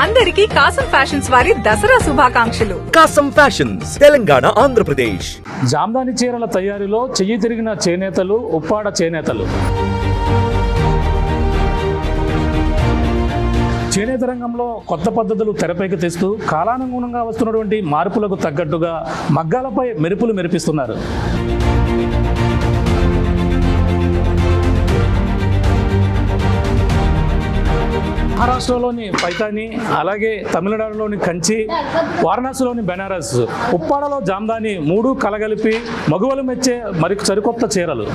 అందరికీ కాసం ఫ్యాషన్స్ వారి దసరా శుభాకాంక్షలు. కాసం ఫ్యాషన్స్ తెలంగాణ, ఆంధ్రప్రదేశ్. జామ్దాని చీరల తయారీలో చెయ్యి తిరిగిన చేనేతలు, ఉప్పాడ చేనేతలు. చేనేత రంగంలో కొత్త పద్ధతులు తెరపైకి తెస్తూ కాలానుగుణంగా వస్తున్నటువంటి మార్పులకు తగ్గట్టుగా మగ్గాలపై మెరుపులు మెరిపిస్తున్నారు. మహారాష్ట్రలోని పైతాని, అలాగే తమిళనాడులోని కంచి, వారణాసిలోని బెనారస్, ఉప్పాడలో జామ్దాని, మూడు కలగలిపి మగువలు మెచ్చే మరి సరికొత్త చీరలు.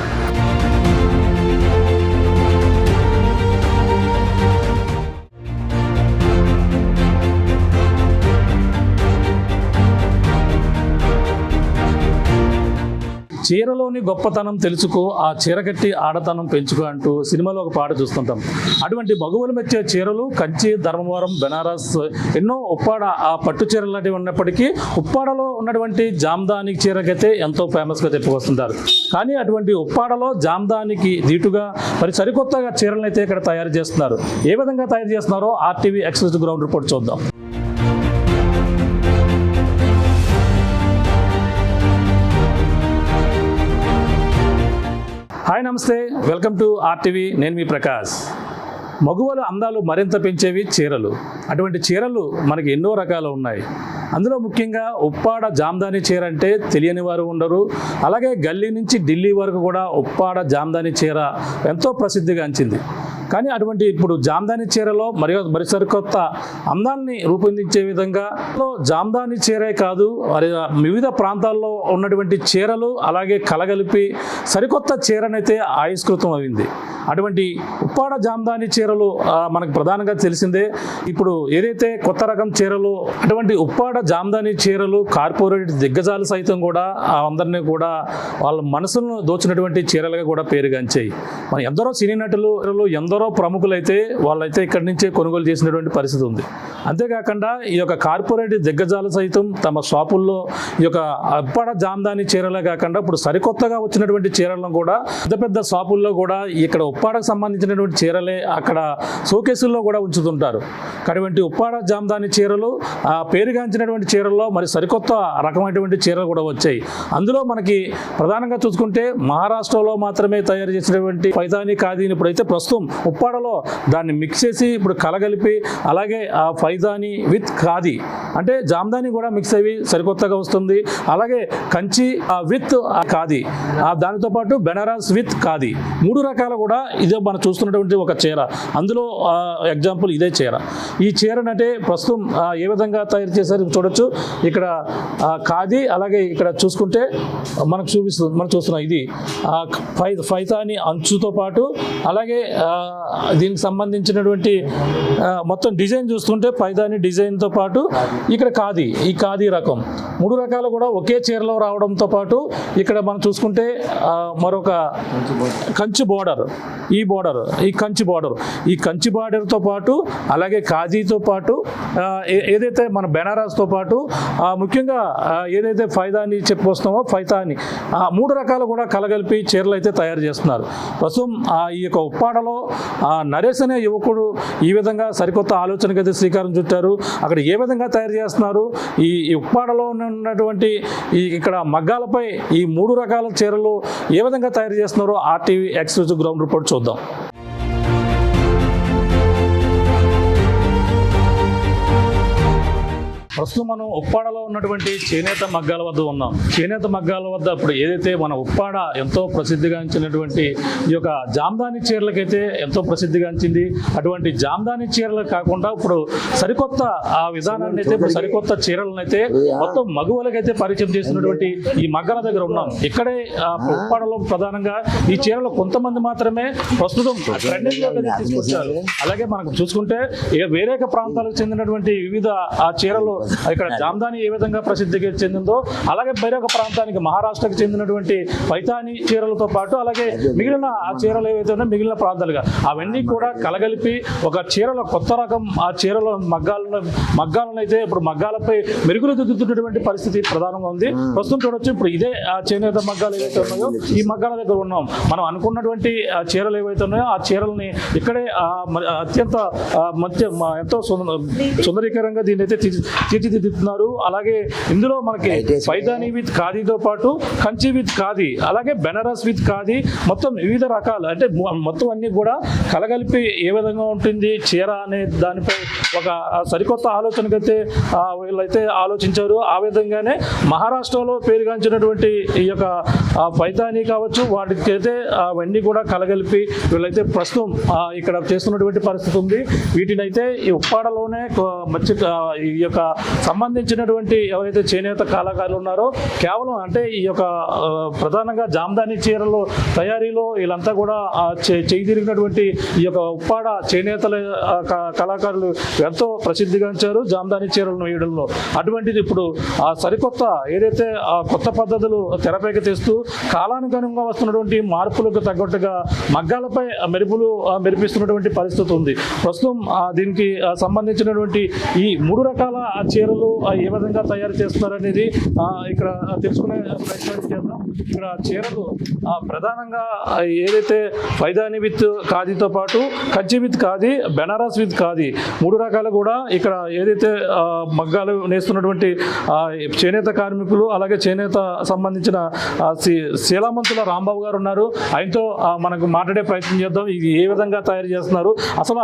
చీరలోని గొప్పతనం తెలుసుకో, ఆ చీర కట్టి ఆడతనం పెంచుకో అంటూ సినిమాలో ఒక పాట చూస్తుంటాం. అటువంటి మగువలు మెచ్చే చీరలు కంచి, ధర్మవరం, బెనారస్, ఎన్నో ఉప్పాడ ఆ పట్టు చీరలు లాంటివి ఉన్నప్పటికీ ఉప్పాడలో ఉన్నటువంటి జామ్దాని చీరకైతే ఎంతో ఫేమస్గా చెప్పుకొస్తుంటారు. కానీ అటువంటి ఉప్పాడలో జామ్దానికి దీటుగా మరి సరికొత్తగా చీరలను అయితే ఇక్కడ తయారు చేస్తున్నారు. ఏ విధంగా తయారు చేస్తున్నారో ఆర్టీవీ ఎక్స్క్లూజివ్ గ్రౌండ్ రిపోర్ట్ చూద్దాం. హాయ్, నమస్తే, వెల్కమ్ టు ఆర్టీవీ. నేను మీ ప్రకాష్. మగువల అందాలు మరింత పెంచేవి చీరలు. అటువంటి చీరలు మనకి ఎన్నో రకాలు ఉన్నాయి. అందులో ముఖ్యంగా ఉప్పాడ జామ్దాని చీర అంటే తెలియని వారు ఉండరు. అలాగే గల్లీ నుంచి ఢిల్లీ వరకు కూడా ఉప్పాడ జామ్దాని చీర ఎంతో ప్రసిద్ధిగాంచింది. కానీ అటువంటి ఇప్పుడు జామ్దాని చీరలో మరి సరికొత్త అందాన్ని రూపొందించే విధంగా జామ్దాని చీరే కాదు, మరి వివిధ ప్రాంతాల్లో ఉన్నటువంటి చీరలు అలాగే కలగలిపి సరికొత్త చీరనైతే ఆవిష్కృతం అయింది. అటువంటి ఉప్పాడ జామ్దాని చీరలు మనకు ప్రధానంగా తెలిసిందే. ఇప్పుడు ఏదైతే కొత్త రకం చీరలు, అటువంటి ఉప్పాడ జామ్దాని చీరలు కార్పొరేట్ దిగ్గజాలు సైతం కూడా అందరినీ కూడా వాళ్ళ మనసును దోచినటువంటి చీరలుగా కూడా పేరుగాంచాయి. మన ఎందరో సినీ నటులు, ఎందరో ప్రముఖులైతే వాళ్ళైతే ఇక్కడి నుంచే కొనుగోలు చేసినటువంటి పరిస్థితి ఉంది. అంతేకాకుండా ఈ యొక్క కార్పొరేట్ దిగ్గజాలు సైతం తమ షాపుల్లో ఈ యొక్క ఉప్పాడ జామ్దాని చీరలే కాకుండా ఇప్పుడు సరికొత్తగా వచ్చినటువంటి చీరలను కూడా పెద్ద పెద్ద షాపుల్లో కూడా ఇక్కడ ఉప్పాడకు సంబంధించినటువంటి చీరలే అక్కడ షోకేసుల్లో కూడా ఉంచుతుంటారు. అటువంటి ఉప్పాడ జామ్దాని చీరలు పేరుగాంచినటువంటి చీరల్లో మరి సరికొత్త రకమైనటువంటి చీరలు కూడా వచ్చాయి. అందులో మనకి ప్రధానంగా చూసుకుంటే మహారాష్ట్రలో మాత్రమే తయారు చేసినటువంటి పైతాని, ఖాదీని ఇప్పుడైతే ప్రస్తుతం ఉప్పాడలో దాన్ని మిక్స్ చేసి ఇప్పుడు కలగలిపి, అలాగే ఆ పైతాని విత్ ఖాదీ అంటే జామ్దాని కూడా మిక్స్ అయ్యి సరికొత్తగా వస్తుంది. అలాగే కంచి విత్ ఖాదీ, దానితో పాటు బెనారస్ విత్ ఖాదీ, మూడు రకాలు కూడా ఇదే మనం చూస్తున్నటువంటి ఒక చీర. అందులో ఎగ్జాంపుల్ ఇదే చీర. ఈ చీరనంటే ప్రస్తుతం ఏ విధంగా తయారు చేశారు చూడొచ్చు. ఇక్కడ ఖాదీ, అలాగే ఇక్కడ చూసుకుంటే మనం చూస్తున్నాం ఇది పైతాని అంచుతో పాటు, అలాగే దీనికి సంబంధించినటువంటి మొత్తం డిజైన్ చూస్తుంటే పైతాని డిజైన్తో పాటు ఇక్కడ ఖాదీ, ఈ ఖాదీ రకం మూడు రకాలు కూడా ఒకే చీరలో రావడంతో పాటు ఇక్కడ మనం చూసుకుంటే మరొక కంచి బోర్డర్, ఈ కంచి బార్డర్తో పాటు, అలాగే ఖాదీతో పాటు, ఏదైతే మన బెనారస్తో పాటు ముఖ్యంగా ఏదైతే పైతాని చెప్పుకొస్తామో పైతాని, మూడు రకాలు కూడా కలగలిపి చీరలు అయితే తయారు చేస్తున్నారు. ప్రస్తుతం ఈ యొక్క ఉప్పాడలో నరేష్ అనే యువకుడు ఈ విధంగా సరికొత్త ఆలోచనకి అయితే శ్రీకారం చుట్టారు. అక్కడ ఏ విధంగా తయారు చేస్తున్నారు, ఈ ఉప్పాడలో ఉన్నటువంటి ఇక్కడ మగ్గాలపై ఈ మూడు రకాల చీరలు ఏ విధంగా తయారు చేస్తున్నారో ఆర్టీవీ ఎక్స్క్లూజివ్ గ్రౌండ్ రిపోర్ట్ చూద్దాం. ప్రస్తుతం మనం ఉప్పాడలో ఉన్నటువంటి చేనేత మగ్గాల వద్ద ఉన్నాం. చేనేత మగ్గాల వద్ద ఇప్పుడు ఏదైతే మన ఉప్పాడ ఎంతో ప్రసిద్ధిగాంచినటువంటి ఈ యొక్క జామ్దాని చీరలకైతే ఎంతో ప్రసిద్ధిగాంచింది. అటువంటి జామ్దాని చీరలు కాకుండా ఇప్పుడు సరికొత్త ఆ విధానాన్ని అయితే, ఇప్పుడు సరికొత్త చీరలను అయితే మొత్తం మగువలకైతే పరిచయం చేసినటువంటి ఈ మగ్గాల దగ్గర ఉన్నాం. ఇక్కడే ఉప్పాడలో ప్రధానంగా ఈ చీరలు కొంతమంది మాత్రమే ప్రస్తుతం ట్రెండింగ్లోకి తీసుకొచ్చారు. అలాగే మనకు చూసుకుంటే వేరే ప్రాంతాలకు చెందినటువంటి వివిధ ఆ చీరలు ఇక్కడ జామ్దాని ఏ విధంగా ప్రసిద్ధికి చెందిందో అలాగే వేరొక ప్రాంతానికి మహారాష్ట్రకు చెందినటువంటి పైతాని చీరలతో పాటు అలాగే మిగిలిన ఆ చీరలు ఏవైతే ఉన్నాయో మిగిలిన ప్రాంతాలుగా అవన్నీ కూడా కలగలిపి ఒక చీరల కొత్త రకం ఆ చీరల మగ్గాలను అయితే ఇప్పుడు మగ్గాలపై మెరుగులు దిద్దుతున్నటువంటి పరిస్థితి ప్రధానంగా ఉంది. ప్రస్తుతం చూడొచ్చు ఇప్పుడు ఇదే ఆ చేనేత మగ్గాలు ఏవైతే ఉన్నాయో ఈ మగ్గాల దగ్గర ఉన్నాం. మనం అనుకున్నటువంటి చీరలు ఏవైతే ఉన్నాయో ఆ చీరల్ని ఇక్కడే అత్యంత ఎంతో సుందరీకరంగా దీన్ని అయితే తీర్చిదిద్దుతున్నారు. అలాగే ఇందులో మనకి పైతాని విత్ ఖాదీతో పాటు కంచి విత్ ఖాదీ అలాగే బెనారస్ విత్ ఖాదీ మొత్తం వివిధ రకాలు అంటే మొత్తం అన్ని కూడా కలగలిపి ఏ విధంగా ఉంటుంది చీర అనే దానిపై ఒక సరికొత్త ఆలోచనకైతే వీళ్ళైతే ఆలోచించారు. ఆ విధంగానే మహారాష్ట్రలో పేరుగాంచినటువంటి ఈ యొక్క పైతాని కావచ్చు వాటికైతే అవన్నీ కూడా కలగలిపి వీళ్ళైతే ప్రస్తుతం ఇక్కడ చేస్తున్నటువంటి పరిస్థితి ఉంది. వీటినైతే ఈ ఉప్పాడలోనే ఈ యొక్క సంబంధించినటువంటి ఎవరైతే చేనేత కళాకారులు ఉన్నారో కేవలం అంటే ఈ యొక్క ప్రధానంగా జామ్దాని చీరలు తయారీలో వీళ్ళంతా కూడా చేయి తిరిగినటువంటి ఈ యొక్క ఉప్పాడ చేనేతల కళాకారులు ఎంతో ప్రసిద్ధిగాంచారు జామ్దాని చీరలను వేయడంలో. అటువంటిది ఇప్పుడు ఆ సరికొత్త ఏదైతే ఆ కొత్త పద్ధతులు తెరపైకి తెస్తూ కాలానుగుణంగా వస్తున్నటువంటి మార్పులకు తగ్గట్టుగా మగ్గాలపై మెరిపిస్తున్నటువంటి పరిస్థితి ఉంది. ప్రస్తుతం దీనికి సంబంధించినటువంటి ఈ 3 రకాల చీరలు ఏ విధంగా తయారు చేస్తున్నారనేది ఇక్కడ తెలుసుకునే ప్రయత్నం చేద్దాం. ఇక్కడ చీరలు ప్రధానంగా ఏదైతే పైతాని విత్ ఖాదీతో పాటు కంచి విత్ ఖాదీ బెనారస్ విత్ ఖాదీ 3 రకాలు కూడా ఇక్కడ ఏదైతే మగ్గాలు నేస్తున్నటువంటి చేనేత కార్మికులు అలాగే చేనేత సంబంధించిన శీలామంతుల రాంబాబు గారు ఉన్నారు. ఆయనతో మనకు మాట్లాడే ప్రయత్నం చేద్దాం. ఇది ఏ విధంగా తయారు చేస్తున్నారు, అసలు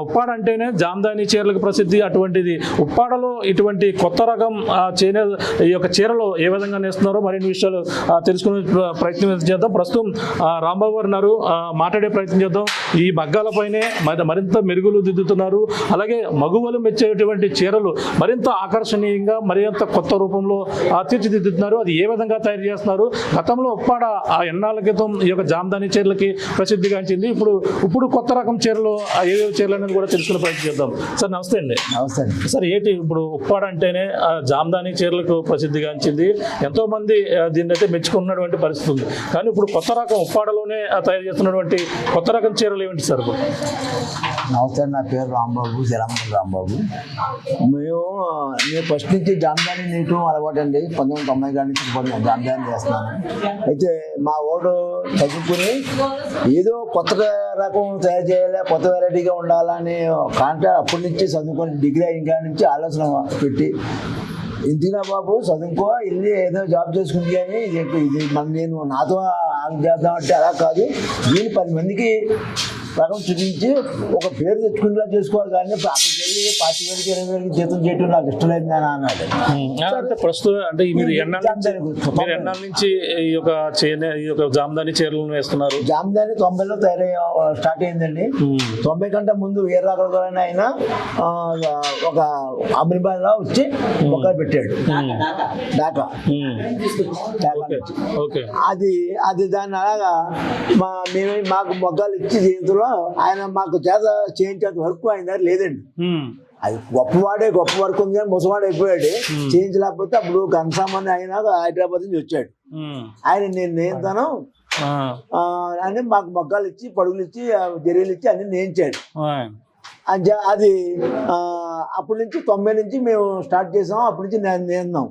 ఉప్పాడ అంటేనే జామ్దాని చీరలకు ప్రసిద్ధి. అటువంటిది ఉప్పాడలో ఇటువంటి కొత్త రకం ఈ యొక్క చీరలు ఏ విధంగా నేస్తున్నారో మరిన్ని విషయాలు తెలుసుకునే ప్రయత్నం చేద్దాం. ప్రస్తుతం రాంబాబు గారు ఉన్నారు, మాట్లాడే ప్రయత్నం చేద్దాం. ఈ మగ్గాలపైనే మరింత మెరుగులు దిద్దుతున్నారు. అలాగే మగువలు మెచ్చేటువంటి చీరలు మరింత ఆకర్షణీయంగా మరింత కొత్త రూపంలో తీర్చిదిద్దుతున్నారు. అది ఏ విధంగా తయారు చేస్తున్నారు, గతంలో ఉప్పాడ ఎన్నాళ్ళ క్రితం ఈ యొక్క జామ్దాని చీరలకి ప్రసిద్ధిగాంచింది, ఇప్పుడు కొత్త రకం చీరలు ఏవేవి చీరలు అనేది కూడా తెలుసుకునే ప్రయత్నం చేద్దాం. సార్ నమస్తే అండి. నమస్తే సార్. ఏంటి ఇప్పుడు ఉప్పాడ అంటేనే జామ్దాని చీరలకు ప్రసిద్ధిగాంచింది, ఎంతో మంది దీన్ని అయితే మెచ్చుకున్నటువంటి పరిస్థితి ఉంది. కానీ ఇప్పుడు కొత్త రకం ఉప్పాడలోనే తయారు చేస్తున్నటువంటి కొత్త రకం చీరలు ఏమిటి సార్? నమస్తే, నా పేరు రాంబాబు, జలమంగళ రాంబాబు. నేను ఫస్ట్ నుంచి జామ్దాని నేయటం అలవాటు అండి. 1990 కాడి నుంచి జామ్దాని చేస్తున్నాను. అయితే మా వాడు చదువుకుని ఏదో కొత్త రకం తయారు చేయాలి, కొత్త వెరైటీగా ఉండాలని కాంట్రాక్ట్ అప్పటి నుంచి చదువుకొని డిగ్రీ అయిన కాడి నుంచి ఆలోచన పెట్టి ఇంటినా బాబు చదువుకో వెళ్ళి ఏదో జాబ్ చేసుకుంది కానీ ఇది నేను నాతో చేద్దాం అంటే అలా కాదు, దీన్ని 10 మందికి రకం చూపించి ఒక పేరు తెచ్చుకునేలా చేసుకోవాలి. కానీ అక్కడికి వెళ్ళి 25,000 20,000 జీతం చేయటం నాకు ఇష్టం లేదు అని అన్నాడు. ప్రస్తుతం అంటే మీరు ఎన్నాళ్ళ నుంచి ఈ యొక్క జామ్దాని చీరలను వేస్తున్నారు? జామ్దాని 90లో స్టార్ట్ అయిందండి. 90 కంటే ముందు వీరరాఘవరావు ఆయన ఒక అమీర్బాద్లో వచ్చి మొక్కలు పెట్టాడు, డాకా. అది దాన్ని అలాగా మాకు మొగ్గలు ఇచ్చి దీంతో ఆయన మాకు చేత చేయించేంత వరకు ఆయన దగ్గర లేదండి. అది గొప్ప వర్క్ ఉంది కానీ ముసవాడు అయిపోయాడు, చేయించలేకపోతే అప్పుడు గంగసామని ఆయన హైదరాబాద్ నుంచి వచ్చాడు. ఆయన నేను నేర్తాను అని మాకు మొగ్గలు ఇచ్చి పడుగులు ఇచ్చి జరీలు ఇచ్చి అన్ని నేయించాడు. అది అప్పటి నుంచి 90 నుంచి మేము స్టార్ట్ చేసాం. అప్పటి నుంచి నేర్దాం.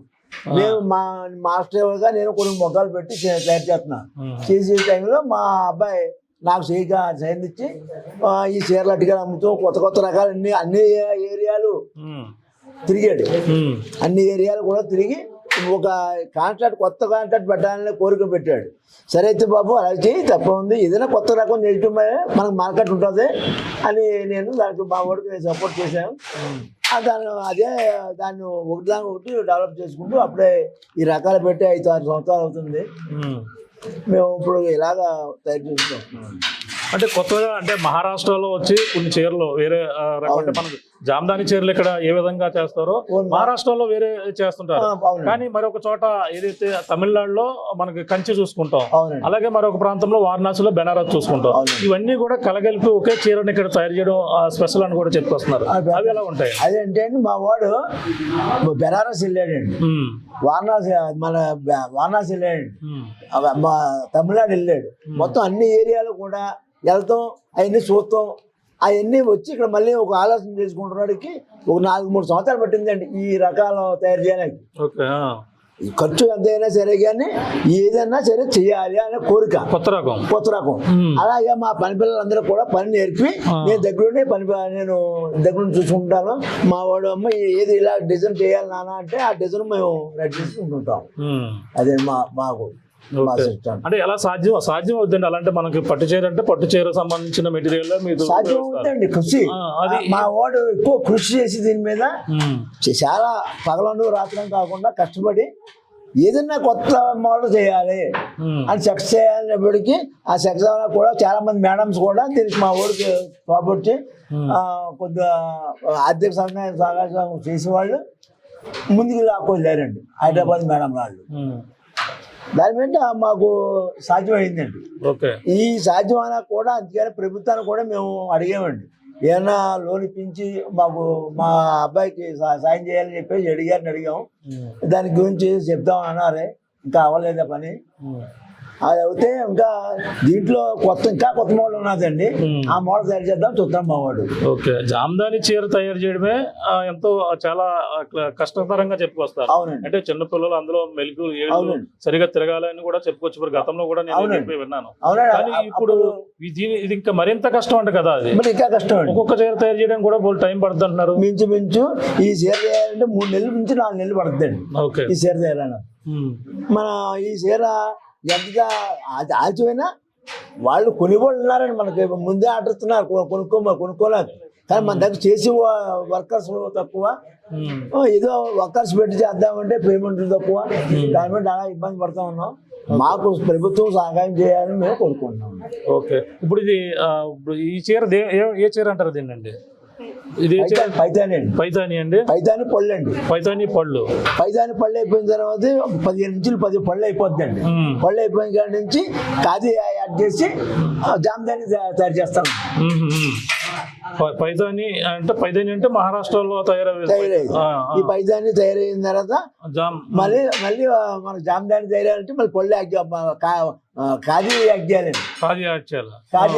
నేను మా మాస్టర్గా నేను కొన్ని మొగ్గలు పెట్టి తయారు చేస్తున్నాను. చేసే టైంలో మా అబ్బాయి నాకు చేయించి ఈ చీరలు అట్టుగా అమ్ముతూ కొత్త రకాలు అన్ని ఏరియాలు తిరిగాడు. అన్ని ఏరియాలు కూడా తిరిగి ఒక కొత్త కాంట్రాక్ట్ పెట్టాలని కోరిక పెట్టాడు. సరే అయితే బాబు అలా చేయి తప్ప ఉంది, ఏదైనా కొత్త రకం చేయటం మనకు మార్కెట్ ఉంటుంది అని నేను దానికి మా వాడికి నేను సపోర్ట్ చేశాను. దాన్ని ఒకటి డెవలప్ చేసుకుంటూ అప్పుడే ఈ రకాలు పెట్టి 5-6 సంవత్సరాలు అవుతుంది. మేము ఇప్పుడు ఇలాగా తయారు చేసుకుంటున్నాం. అంటే కొత్తగా అంటే మహారాష్ట్రలో వచ్చి కొన్ని చీరలు వేరే అంటే మనకు జామదాని చీరలు ఇక్కడ ఏ విధంగా చేస్తారో మహారాష్ట్రలో వేరే చేస్తుంటారు. అవునండి. కానీ మరొక చోట ఏదైతే తమిళనాడులో మనకి కంచి చూసుకుంటాం, అవునండి. అలాగే మరొక ప్రాంతంలో వారణాసిలో బెనారస్ చూసుకుంటాం. ఇవన్నీ కూడా కలగలిపి ఒకే చీరని ఇక్కడ తయారు చేయడం స్పెషల్ అని కూడా చెప్పుకొస్తున్నారు. అవి ఎలా ఉంటాయి? అదేంటే అండి, మా వాడు బెనారస్ వెళ్ళాడండి, వారణాసి వారణాసి వెళ్ళాడండి, మా తమిళనాడు వెళ్ళాడు. మొత్తం అన్ని ఏరియాలు కూడా వెళ్తాం, అవన్నీ చూస్తాం. అవన్నీ వచ్చి ఇక్కడ మళ్ళీ ఒక ఆలోచన చేసుకుంటున్నాడికి ఒక 4-3 సంవత్సరాలు పట్టిందండి ఈ రకాలు తయారు చేయడానికి. ఈ ఖర్చు ఎంతైనా సరే కానీ ఏదైనా సరే చేయాలి అనే కోరిక, కొత్త రకం. అలాగే మా పని పిల్లలందరూ కూడా పని నేర్పి నేను నేను దగ్గర చూసుకుంటాను. మా వాడు అమ్మ ఏది ఇలా డిజైన్ చేయాలి నాన్న అంటే ఆ డిజైన్ మేము రెడీ చేసుకుంటుంటాం. అదే మాకు అంటే ఎలా సాధ్యం అవుతుంది అలాంటి మనకి పట్టు చీర అంటే పట్టు చీర సంబంధించిన మెటీరియల్ సాధ్యం అవుతుందండి. కృషి మా వాడు ఎక్కువ కృషి చేసి దీని మీద చాలా పగలను రాత్రం కాకుండా కష్టపడి ఏదన్నా కొత్త మోడల్ చేయాలి అని సెక్స్ చేయాలనేప్పటికీ ఆ సెక్స్ కూడా చాలా మంది మేడమ్స్ కూడా దీనికి మా ఊరికి తోడ్పడి కొద్దిగా ఆర్థిక సహాయం చేసేవాళ్ళు ముందుకు లాక్కోలేరండి. హైదరాబాద్ మేడం వాళ్ళు దాని మీద మాకు సాధ్యమైందండి. ఈ సాధ్యమైనా కూడా అందుకని ప్రభుత్వాన్ని కూడా మేము అడిగామండి, ఏమన్నా లోన్ ఇప్పించి మాకు మా అబ్బాయికి సాయం చేయాలని చెప్పేసి అడిగాము. దాని గురించి చెప్దాం అన్నారే, ఇంకా అవ్వలేదా పని. అది అయితే ఇంకా దీంట్లో ఇంకా కొత్త మోడల్ ఉన్నదండి, ఆ మోడల్ తయారు చేద్దాం చూద్దాం మా వాడు. జామదాని చీర తయారు చేయడమే ఎంతో చాలా కష్టతరంగా చెప్పుకొస్తారు. అవునండి. అంటే చిన్న పిల్లలు అందులో మెలుగు సరిగా తిరగాలని కూడా చెప్పుకోవచ్చు. గతంలో కూడా నేను విన్నాను. కానీ ఇప్పుడు ఇది ఇంకా మరింత కష్టం అంట కదా. అది ఇంకా కష్టం. ఒక్కొక్క చీర తయారు చేయడానికి కూడా టైం పడుతుంది అంటున్నారు. మించు ఈ చీర చేయాలంటే 3 నెలల నుంచి 4 నెలలు పడుతుందండి ఈ చీర చేయాలన్నా. మన ఈ చీర ఎంత ఆల్చిపోయినా వాళ్ళు కొనుగోలు ఉన్నారని మనకి ముందే ఆర్డర్ ఇస్తున్నారు, కొనుక్కోలేదు. కానీ మన దగ్గర చేసే వర్కర్స్ తక్కువ, ఏదో వర్కర్స్ పెట్టి చేద్దామంటే పేమెంట్ తక్కువ. దాని మీద చాలా ఇబ్బంది పడుతూ ఉన్నాం. మాకు ప్రభుత్వం సహాయం చేయాలని మేము కోరుకుంటున్నాం. ఇప్పుడు ఇది ఈ చీర ఏ చీర అంటారు దీన్ని? ఇది పైతాని అండి. పైతాని పళ్ళు అండి. పైతాని పళ్ళు అయిపోయిన తర్వాత 15 నుంచి 10 పళ్ళు అయిపోద్దండి. పళ్ళు అయిపోయిన కాడి నుంచి ఖాదీ యాడ్ చేసి జామదాని తయారు చేస్తాం. పైతాని అంటే మహారాష్ట్రలో తయారయ్యేది. ఈ పైతాని తయారైన తర్వాత మళ్ళీ మన జామదాని తయారంటే మళ్ళీ పళ్ళు ఖాదీ యాడ్ చేయాలండి. ఖాదీ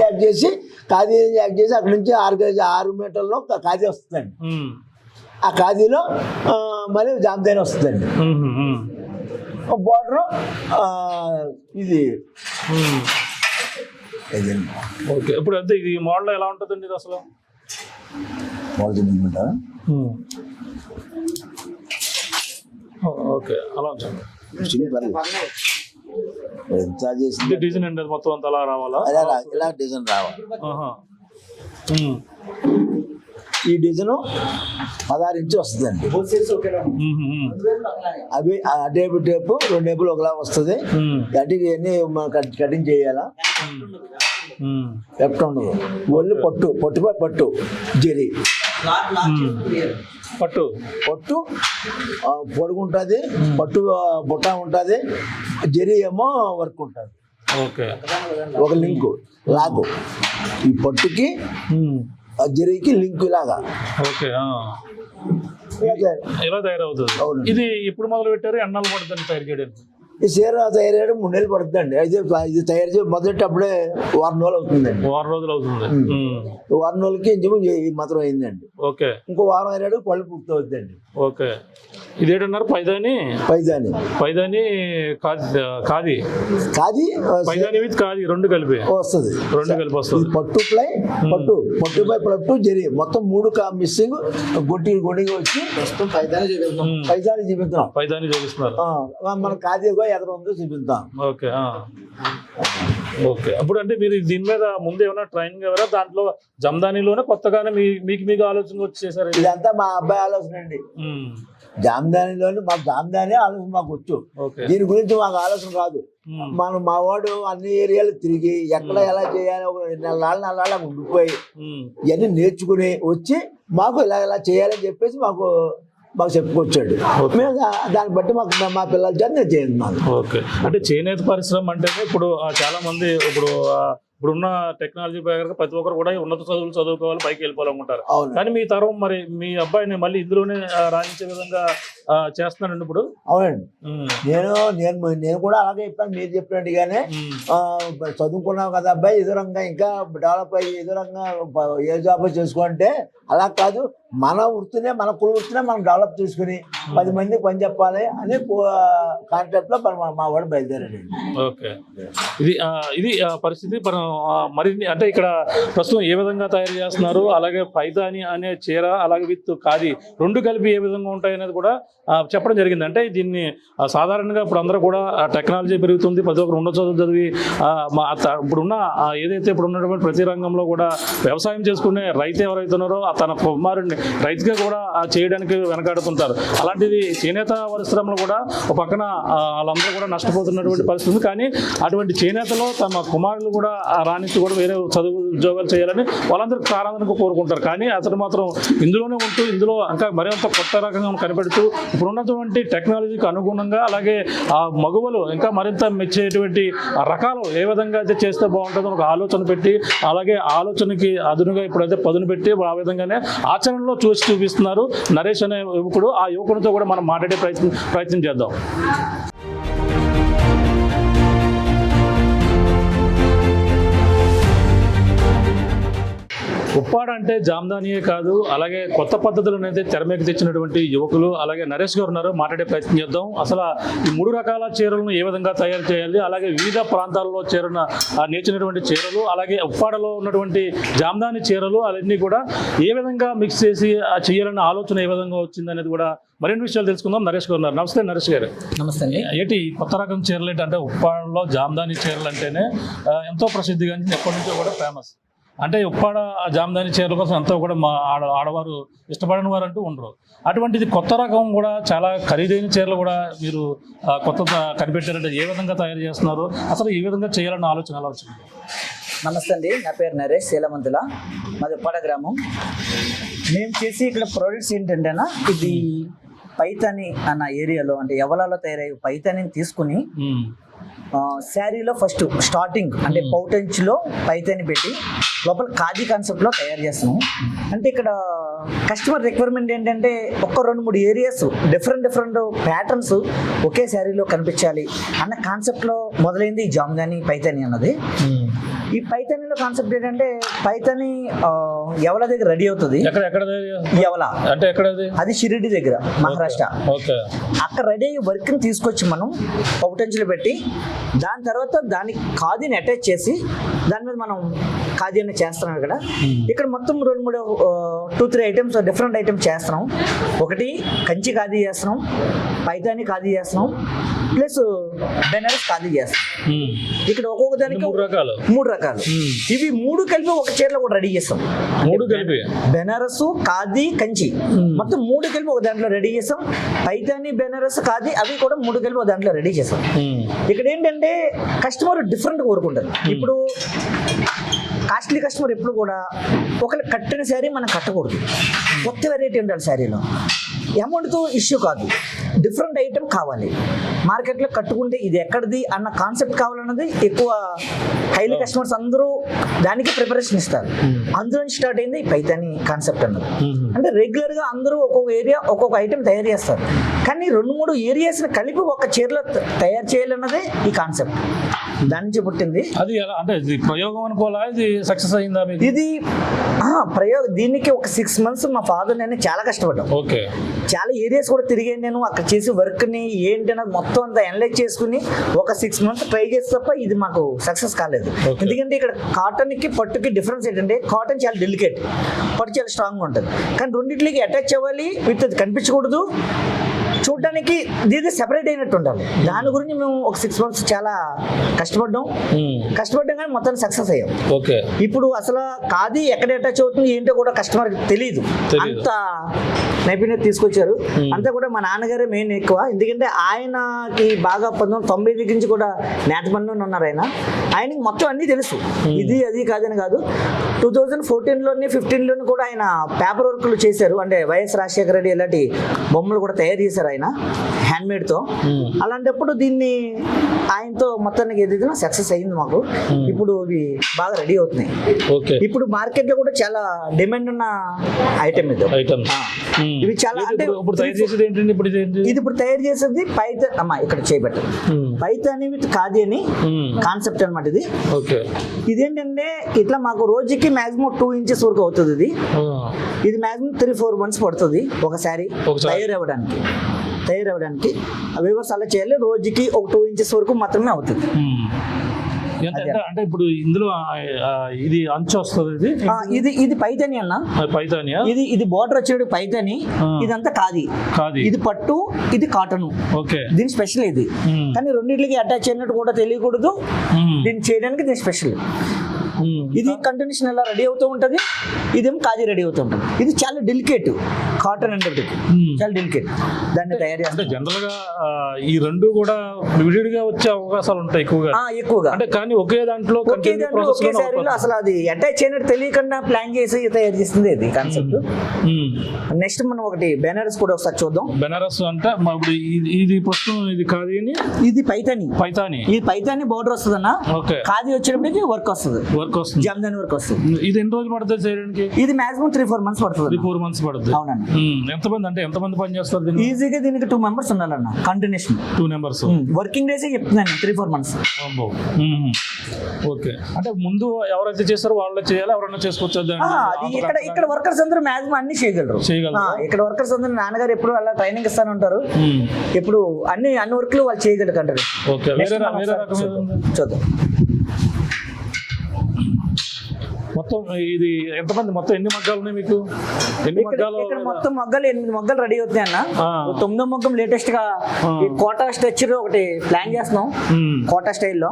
యాడ్ చేసి అక్కడ నుంచి 6 మీటర్లో ఖాదీ వస్తుందండి. ఆ ఖాదీలో మళ్ళీ జామదాని వస్తుందండి. బోర్డర్ ఇది ఇప్పుడు అంతే. ఇది మోడల్ ఎలా ఉంటుందండి ఇది అసలు? అలా ఉంచండి. డిజైన్ అండి మొత్తం అంతా అలా రావాలా? ఇలా డిజైన్ రావాలి. ఈ డిజైన్ 16 ఇంచు వస్తుందండి. అవి టేపు 2 టేపులు ఒకలా వస్తుంది. ఇవన్నీ కటింగ్ చేయాలా? లెఫ్ట్ ఉండదు. ఒళ్ళు పొట్టుపై పట్టు జరి పట్టు పొడుగుంటుంది, పట్టు బుట్ట ఉంటుంది, జరి ఏమో వర్క్ ఉంటుంది. ఒక లింకు లాగు ఈ పట్టుకి జరీకి లింక్ లాగా ఎలా తయారవుతుంది. ఇది ఎప్పుడు మొదలు పెట్టారు? ఎన్నాళ్ళు పడుతుంది తయారు చేయడానికి? ఈ చీర తయారయ్యడం 3 నెలలు పడుతుందండి. అయితే ఇది తయారు చేసి మొదలెట్టప్పుడే 1 వారం రోజులు అవుతుందండి. 1 వారం రోజులు అవుతుంది. 1 వారం రోజులకి ఈ మాత్రం అయిందండి. ఇంకో వారం అయ్యాడు పళ్ళు పూర్తి అవుతుందండి. ఇదేంటన్నారు? పైదాని ఖాదీ విత్ ఖాదీ రెండు కలిపి వస్తుంది. పట్టుపై పట్టు జరి మొత్తం 3 మిస్సింగ్ గొడ్డిగా వచ్చి పైదాని చూపిస్తున్నాం. మన ఖాదీ ఎక్కడ ఉందో చూపిస్తాం. అప్పుడు అంటే మీరు దీని మీద ముందు ఏమైనా ట్రైనింగ్ ఎవరా? దాంట్లో జమదానిలోనే కొత్తగానే మీకు ఆలోచన వచ్చి చేశారు? ఇదంతా మా అబ్బాయి ఆలోచన అండి. జామదానిలోని మాకు జామదాని ఆలోచన మాకు వచ్చు. దీని గురించి మాకు ఆలోచన రాదు. మా వాడు అన్ని ఏరియాలు తిరిగి ఎక్కడ ఎలా చేయాలి 4 నెలలు ఉండిపోయి ఇవన్నీ నేర్చుకుని వచ్చి మాకు ఇలా చేయాలని చెప్పేసి మాకు చెప్పుకొచ్చాడు. మేము దాన్ని బట్టి మా పిల్లల చేత నేను చేస్తున్నాను. ఓకే, అంటే చేనేత పరిశ్రమ అంటేనే ఇప్పుడు చాలా మంది ఇప్పుడున్న టెక్నాలజీ ప్రకారం ప్రతి ఒక్కరు కూడా ఉన్నత చదువులు చదువుకోవాలి, పైకి వెళ్ళిపోవాలనుకుంటారు. కానీ మీ తరం మరి మీ అబ్బాయిని మళ్ళీ ఇందులోనే రాణించే విధంగా చేస్తున్నానండి ఇప్పుడు. అవునండి, నేను కూడా అలాగే చెప్పాను మీరు చెప్పినట్టుగానే. చదువుకున్నావు కదా అబ్బాయి, ఎదురంగా ఇంకా డెవలప్ అయ్యి ఎదురంగా ఏ జాబ్ చేసుకుంటే అలా కాదు, మన వృత్తినే మన కుల వృత్తినే మనం డెవలప్ చేసుకుని 10 మందికి పని చెప్పాలి అనే కాన్సెప్ట్ లో మా వాడు బయలుదేరాడు. ఓకే, ఇది పరిస్థితి. మరిన్ని అంటే ఇక్కడ ప్రస్తుతం ఏ విధంగా తయారు చేస్తున్నారు, అలాగే పైతాని అనే చీర అలాగే విత్ ఖాదీ రెండు కలిపి ఏ విధంగా ఉంటాయి అనేది కూడా చెప్పడం జరిగింది. అంటే దీన్ని సాధారణంగా ఇప్పుడు అందరూ కూడా టెక్నాలజీ పెరుగుతుంది, ప్రతి ఒక్కరు ఉన్న చదువు చదివి ఇప్పుడున్న ఏదైతే ఇప్పుడు ఉన్నటువంటి ప్రతి రంగంలో కూడా వ్యవసాయం చేసుకునే రైతు ఎవరైతే ఉన్నారో తన కుమారుడిని రైతుగా కూడా చేయడానికి వెనకాడుతుంటారు. అలాంటిది చేనేత పరిశ్రమలో కూడా ఒక పక్కన వాళ్ళందరూ కూడా నష్టపోతున్నటువంటి పరిస్థితి. కానీ అటువంటి చేనేతలో తమ కుమారులు కూడా రాణించి కూడా వేరే చదువు ఉద్యోగాలు చేయాలని వాళ్ళందరూ ప్రారంభానికి కోరుకుంటారు. కానీ అతను మాత్రం ఇందులోనే ఉంటూ ఇందులో ఇంకా మరింత కొత్త రకంగా కనిపెడుతూ ఇప్పుడు ఉన్నటువంటి టెక్నాలజీకి అనుగుణంగా అలాగే ఆ మగువలు ఇంకా మరింత మెచ్చేటువంటి రకాలు ఏ విధంగా అయితే చేస్తే బాగుంటుందో ఒక ఆలోచన పెట్టి అలాగే ఆలోచనకి అదునుగా ఇప్పుడైతే పదును పెట్టి ఆ విధంగానే ఆచరణలో చూపిస్తున్నారు నరేష్ అనే యువకుడు. ఆ యువకుడితో కూడా మనం మాట్లాడే ప్రయత్నం చేద్దాం. ఉప్పాడ అంటే జామ్దానియే కాదు, అలాగే కొత్త పద్ధతులను అయితే తెరమేకి తెచ్చినటువంటి యువకులు అలాగే నరేష్ గారు ఉన్నారు. మాట్లాడే ప్రయత్నం చేద్దాం. అసలు ఈ 3 రకాల చీరలను ఏ విధంగా తయారు చేయాలి, అలాగే వివిధ ప్రాంతాల్లో నేర్చినటువంటి చీరలు, అలాగే ఉప్పాడలో ఉన్నటువంటి జామ్దాని చీరలు అవన్నీ కూడా ఏ విధంగా మిక్స్ చేసి చేయాలన్న ఆలోచన ఏ విధంగా వచ్చింది అనేది కూడా మరిన్ని విషయాలు తెలుసుకుందాం. నరేష్ గారు ఉన్నారు. నమస్తే నరేష్ గారు. నమస్తే అండి. ఏంటి కొత్త రకం చీరలు ఏంటంటే ఉప్పాడలో జామ్దాని చీరలు అంటేనే ఎంతో ప్రసిద్ధిగాంచింది, ఎప్పటి నుంచో కూడా ఫేమస్. అంటే ఉప్పాడ జామ్దాని చీరల కోసం ఎంతో కూడా మా ఆడవారు ఇష్టపడని వారు అంటూ ఉండరు. అటువంటిది కొత్త రకం కూడా చాలా ఖరీదైన చీరలు కూడా మీరు కొత్త కనిపెట్టారంటే ఏ విధంగా తయారు చేస్తున్నారు, అసలు ఈ విధంగా చేయాలన్న ఆలోచన ఎలా వచ్చింది? నమస్తే అండి, నా పేరు నరేష్, శీలమంతుల, మాది ఉప్పాడ గ్రామం. మేము చేసి ఇక్కడ ప్రోడక్ట్స్ ఏంటంటేనా, ఇది పైతాని అన్న ఏరియాలో అంటే యవలాలో తయారయ్యే పైతానిని తీసుకుని శారీలో ఫస్ట్ స్టార్టింగ్ అంటే పౌటెంచ్లో పైతాని పెట్టి లోపల ఖాదీ కాన్సెప్ట్లో తయారు చేస్తున్నాం. అంటే ఇక్కడ కస్టమర్ రిక్వైర్మెంట్ ఏంటంటే ఒక 2-3 ఏరియాస్ డిఫరెంట్ ప్యాటర్న్స్ ఒకే శారీలో కనిపించాలి అన్న కాన్సెప్ట్లో మొదలైంది ఈ జామ్దాని పైతాని అన్నది. ఈ పైతానీలో కాన్సెప్ట్ ఏంటంటే పైతాని యవల దగ్గర రెడీ అవుతుంది. యవల అంటే ఎక్కడ? అది షిరిడి దగ్గర, మహారాష్ట్ర. అక్కడ రెడీ అయ్యి వర్క్ ని తీసుకొచ్చి మనం పౌటెంచ్లు పెట్టి దాని తర్వాత దానికి ఖాదీని అటాచ్ చేసి దాని మీద మనం ఖాదీ అనేది చేస్తున్నాం. ఇక్కడ మొత్తం 2-3 ఐటమ్స్ డిఫరెంట్ ఐటమ్స్ చేస్తున్నాం. ఒకటి కంచి ఖాదీ చేస్తున్నాం, పైతాని ఖాదీ చేస్తున్నాం, ప్లస్ బెనారస్ ఖాదీ చేస్తున్నాం. ఇక్కడ ఒక్కొక్క దానికి 3 రకాలు. ఇవి 3 కలిపి ఒక చీరలో కూడా రెడీ చేస్తాం. 3 కలిపి బెనారస్, ఖాదీ, కంచి మొత్తం 3 కలిపి ఒక దాంట్లో రెడీ చేస్తాం. పైతాని, బెనారస్, ఖాదీ అవి కూడా 3 కలిపి ఒక దాంట్లో రెడీ చేస్తాం. ఇక్కడ ఏంటంటే కస్టమర్ డిఫరెంట్ కోరుకుంటారు. ఇప్పుడు కాస్ట్లీ కస్టమర్ ఎప్పుడు కూడా ఒకళ్ళు కట్టిన శారీ మనం కట్టకూడదు, కొత్త వెరైటీ ఉండాలి శారీలో. అమౌంట్తో ఇష్యూ కాదు, డిఫరెంట్ ఐటమ్ కావాలి. మార్కెట్లో కట్టుకుంటే ఇది ఎక్కడిది అన్న కాన్సెప్ట్ కావాలన్నది ఎక్కువ హైలీ కస్టమర్స్ అందరూ దానికి ప్రిపరేషన్ ఇస్తారు. అందులో స్టార్ట్ అయింది ఈ పైతాని కాన్సెప్ట్ అన్నది. అంటే రెగ్యులర్గా అందరూ ఒక్కొక్క ఏరియా ఒక్కొక్క ఐటమ్ తయారు చేస్తారు, కానీ 2-3 ఏరియాస్ని కలిపి ఒక చీరలో తయారు చేయాలన్నదే ఈ కాన్సెప్ట్. దాని నుంచి పుట్టింది. అది అంటే ప్రయోగం అనుకోవాలా, ఇది సక్సెస్ అయిందా? ఇది ప్రయోగం. దీనికి ఒక 6 months మా ఫాదర్ నేను చాలా కష్టపడ్డాం. ఓకే, చాలా ఏరియాస్ కూడా తిరిగాను నేను. అక్కడ చేసి వర్క్ని ఏంటన్నది మొత్తం అంతా అనలైజ్ చేసుకుని ఒక 6 months ట్రై చేస్తే తప్ప ఇది మాకు సక్సెస్ కాలేదు. ఎందుకంటే ఇక్కడ కాటన్కి పట్టుకి డిఫరెన్స్ ఏంటంటే కాటన్ చాలా డెలికేట్, పట్టు చాలా స్ట్రాంగ్గా ఉంటుంది. కానీ రెండింటికి అటాచ్ అవ్వాలి, విత్ అది కనిపించకూడదు, చూడడానికి దీనికి సెపరేట్ అయినట్టు ఉండాలి. దాని గురించి మేము ఒక 6 months చాలా కష్టపడ్డాం కానీ మొత్తాన్ని సక్సెస్ అయ్యాం. ఓకే, ఇప్పుడు అసలు ఖాదీ ఎక్కడ అటాచ్ అవుతుంది ఏంటో కూడా కస్టమర్కి తెలియదు. అంత నైపుణ్యత తీసుకొచ్చారు. అంతా కూడా మా నాన్నగారే మెయిన్ ఎక్కువ. ఎందుకంటే ఆయనకి బాగా 1990 నుంచి కూడా నేత పనిలోనే ఉన్నారు ఆయన. ఆయనకి మొత్తం అన్నీ తెలుసు, ఇది అది కాదని కాదు. 2014లోని 15లోని కూడా ఆయన పేపర్ వర్క్లు చేశారు, అంటే వైఎస్ రాజశేఖర రెడ్డి ఇలాంటి బొమ్మలు కూడా తయారు చేశారు ఆయన హ్యాండ్మేడ్తో. అలాంటప్పుడు దీన్ని ఆయనతో మొత్తానికి ఏదైతే సక్సెస్ అయింది మాకు. ఇప్పుడు ఇవి బాగా రెడీ అవుతున్నాయి. ఓకే, ఇప్పుడు మార్కెట్లో కూడా చాలా డిమాండ్ ఉన్న ఐటమ్ ఇది. ఇవి చాలా అంటే ఇప్పుడు తయారు చేసేది ఏంటండి? ఇప్పుడు ఇది ఇప్పుడు తయారు చేసేది పైథాన్ అమ్మా, ఇక్కడ చేయబట్టారు పైథాన్ విత్ ఖాదీ అని కాన్సెప్ట్ అనమాట ఇది. ఓకే, ఇదేంటంటే ఇట్లా మాకు రోజుకి మాక్సిమం 2 ఇంచెస్ వరకు అవుతుంది ఇది. ఇది మాక్సిమం 3-4 months పడుతుంది ఒకసారి తయారవ్వడానికి. వ్యూవర్స్ అలా చేయాలి, రోజుకి ఒక 2 inches వరకు మాత్రమే అవుతుంది. అంటే ఇప్పుడు ఇందులో ఇది అంచు వస్తుంది, ఇది పైతాని అన్న, పైతానియా? ఇది బార్డర్ వచ్చేది పైతాని, ఇదంతా ఖాదీ, ఇది పట్టు, ఇది కాటన్. ఓకే, దీని స్పెషల్ ఇది. కానీ రెండింటికి అటాచ్ అయినట్టు కూడా తెలియకూడదు, దీన్ని చేయడానికి దీని స్పెషల్. ఇది కంటిన్యూషన్ ఎలా రెడీ అవుతూ ఉంటది, ఇదేమో ఖాదీ రెడీ అవుతూ ఉంటది. ఇది చాలా డెలికేట్, కాటన్ అంటే చాలా డెలికేట్, దాన్ని తయారు చేస్తే జనరల్ గా ఈ రెండు కూడా విడివిడిగా వచ్చే అవకాశాలు ఉంటాయి ఎక్కువగా. అంటే కానీ ఒకే దాంట్లో ఒకే సారీలో అసలు అది అటాచ్ అయినట్టు తెలియకుండా ప్లాన్ చేసి తయారు చేస్తుంది ఇది కాన్సెప్ట్. నెక్స్ట్ మనం ఒకటి బెనారస్ కూడా ఒకసారి చూద్దాం. బెనారస్ అంటే ఇప్పుడు ఇది ప్రస్తుతం ఇది ఖాదీ, ఇది పైతాని. ఇది పైతాని బోర్డర్ వస్తుంది అన్న, ఖాదీ వచ్చేటప్పటికి వర్క్ వస్తుంది, జామ్దాని వర్క్ వస్తుంది. ఇది ఎన్ని రోజులు పడుతుంది చేయడానికి? ఇది మాక్సిమం 3-4 months పడుతుంది. 3-4 months పడుతుంది. అవునండి. ఎంతమంది పని చేస్తారు? ఈజీగా దీనికి 2 members ఉండాలన్న కంటిన్యూషన్. 2 members వర్కింగ్ డేస్ చెప్తున్నాను, 3-4 months. ఓకే, అంటే ముందు ఎవరైతే చేస్తారో వాళ్ళే చేయాలి, ఎవరైనా చేసుకోవచ్చు? ఇక్కడ వర్కర్స్ అందరూ మాక్సిమం అన్ని చేయగలరు. ఇక్కడ వర్కర్స్ అందరూ నాన్నగారు ఎప్పుడు అలా ట్రైనింగ్ ఇస్తాను ఉంటారు, ఎప్పుడు అన్ని వర్క్లు వాళ్ళు చేయగలరు. చూద్దాం మొత్తం ఇది ఎంతమంది, మొత్తం ఎన్ని మగ్గాలు ఉన్నాయి మీకు? ఇక్కడ మొత్తం మగ్గాలు 8 మగ్గాలు రెడీ అవుతాయి అన్న. 9వ మగ్గం లేటెస్ట్ గా ఈ కోటా స్ట్రక్చర్ ఒకటి ప్లాన్ చేస్తున్నాం, కోటా స్టైల్లో.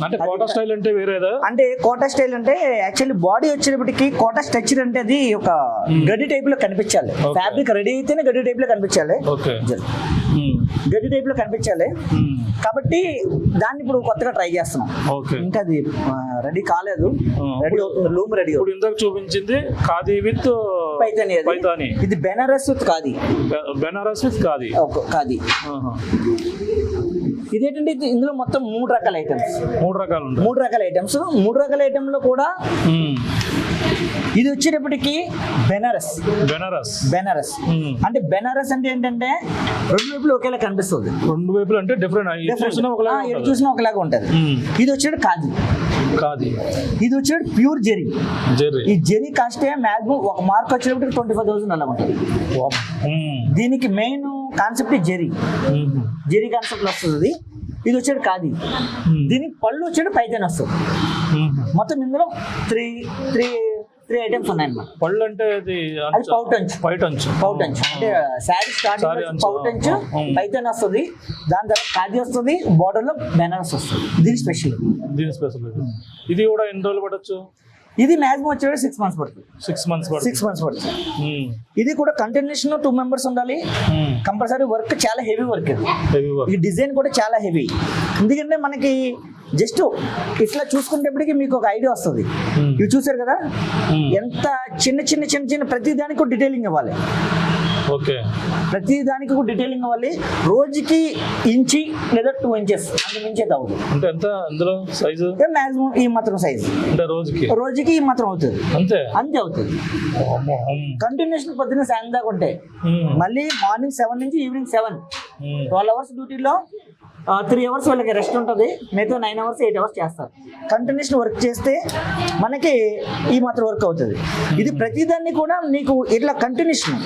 అంటే కోటా స్టైల్ అంటే వేరేదా? అంటే కోటా స్టైల్ అంటే యాక్చువల్లీ బాడీ వచ్చేటప్పటికి కోటా స్ట్రక్చర్ అంటే అది ఒక గడ్డి టైప్ లో కనిపించాలి, ఫ్యాబ్రిక్ రెడీ అయితేనే గడ్డి టైప్ లో కనిపించాలి, గడ్డి టైప్ లో కనిపించాలి. కాబట్టి దాన్ని ఇప్పుడు కొత్తగా ట్రై చేస్తున్నాం. ఇంకా అది రెడీ కాలేదు, రెడీ అవుతుంది, లూమ్ రెడీ. ఇప్పుడు ఇందాక చూపించింది ఖాదీ విత్ పైతాని, ఇది బెనారస్ విత్ ఖాదీ. బెనారస్ విత్ ఖాదీ. ఇదేంటంటే ఇందులో మొత్తం 3 రకాల ఐటమ్స్. 3 రకాలు 3 రకాల ఐటమ్స్. 3 రకాల ఐటమ్ లో కూడా ఇది వచ్చేటప్పటికి బెనారస్. అంటే బెనారస్ అంటే ఏంటంటే 2 వైపులు ఒకేలా కనిపిస్తుంది. 2 వైపులు అంటే డిఫరెంట్ చూసినా ఒకలాగా ఉంటది. ఇది వచ్చేది ఖాదీ. ఇది వచ్చేది ప్యూర్ జెరీ. ఈ జెరీ కాస్ట్ మాక్సిమం ఒక మార్క్ వచ్చేటప్పటికి 25,000 అలా ఉంటుంది. దీనికి మెయిన్ కాన్సెప్ట్ జెరీ కాన్సెప్ట్ వస్తుంది. ఇది వచ్చేది ఖాదీ. దీనికి పళ్ళు వచ్చేది పైతాని వస్తుంది. మొత్తం ఇందులో 3 ఐటమ్స్ ఉన్నాయన్నమాట. పళ్ళు అంటే అది పౌట్ అంచు అంటే శారీ స్టార్టింగ్ పౌట్ అంచు పైతాని వస్తుంది, దాని తర్వాత ఖాదీ వస్తుంది, బార్డర్ లో బెనారస్ వస్తుంది. దీని స్పెషల్. ఇది కూడా ఎన్ని రోజులు పడవచ్చు? ఇది మాక్సిమం వచ్చేది 6 months పడుతుంది. 6 months పడుతుంది. ఇది కూడా కంటిన్యూషన్ 2 members ఉండాలి కంపల్సరీ. వర్క్ చాలా హెవీ వర్క్ ఇది. ఈ డిజైన్ కూడా చాలా హెవీ. ఎందుకంటే మనకి జస్ట్ ఇట్లా చూసుకునేటప్పటికి మీకు ఒక ఐడియా వస్తుంది. ఇవి చూసారు కదా, ఎంత చిన్న ప్రతి దానికి డీటెయిలింగ్ ఇవ్వాలి. ప్రతి దానికి కూడా డీటెయిలింగ్ ఇవ్వాలి. రోజుకి ఇంచి లేదా 2 inches అంత మించే అవ్వదు. అంటే ఎంత అందులో సైజు మాక్సిమం ఈ మాత్రం సైజు, అంటే రోజుకి ఈ మాత్రం అవుతుంది, అంతే అవుతుంది. కంటిన్యూషన్ పొద్దున్న సాయంత్రం దాకా ఉంటాయి. మళ్ళీ మార్నింగ్ 7 నుంచి ఈవినింగ్ 7, 12 hours డ్యూటీలో 3 hours వాళ్ళకి రెస్ట్ ఉంటుంది, మిగతా 9 hours 8 hours చేస్తారు. కంటిన్యూషన్ వర్క్ చేస్తే మనకి ఈ మాత్రం వర్క్ అవుతుంది. ఇది ప్రతిదాన్ని కూడా నీకు ఇట్లా కంటిన్యూషన్,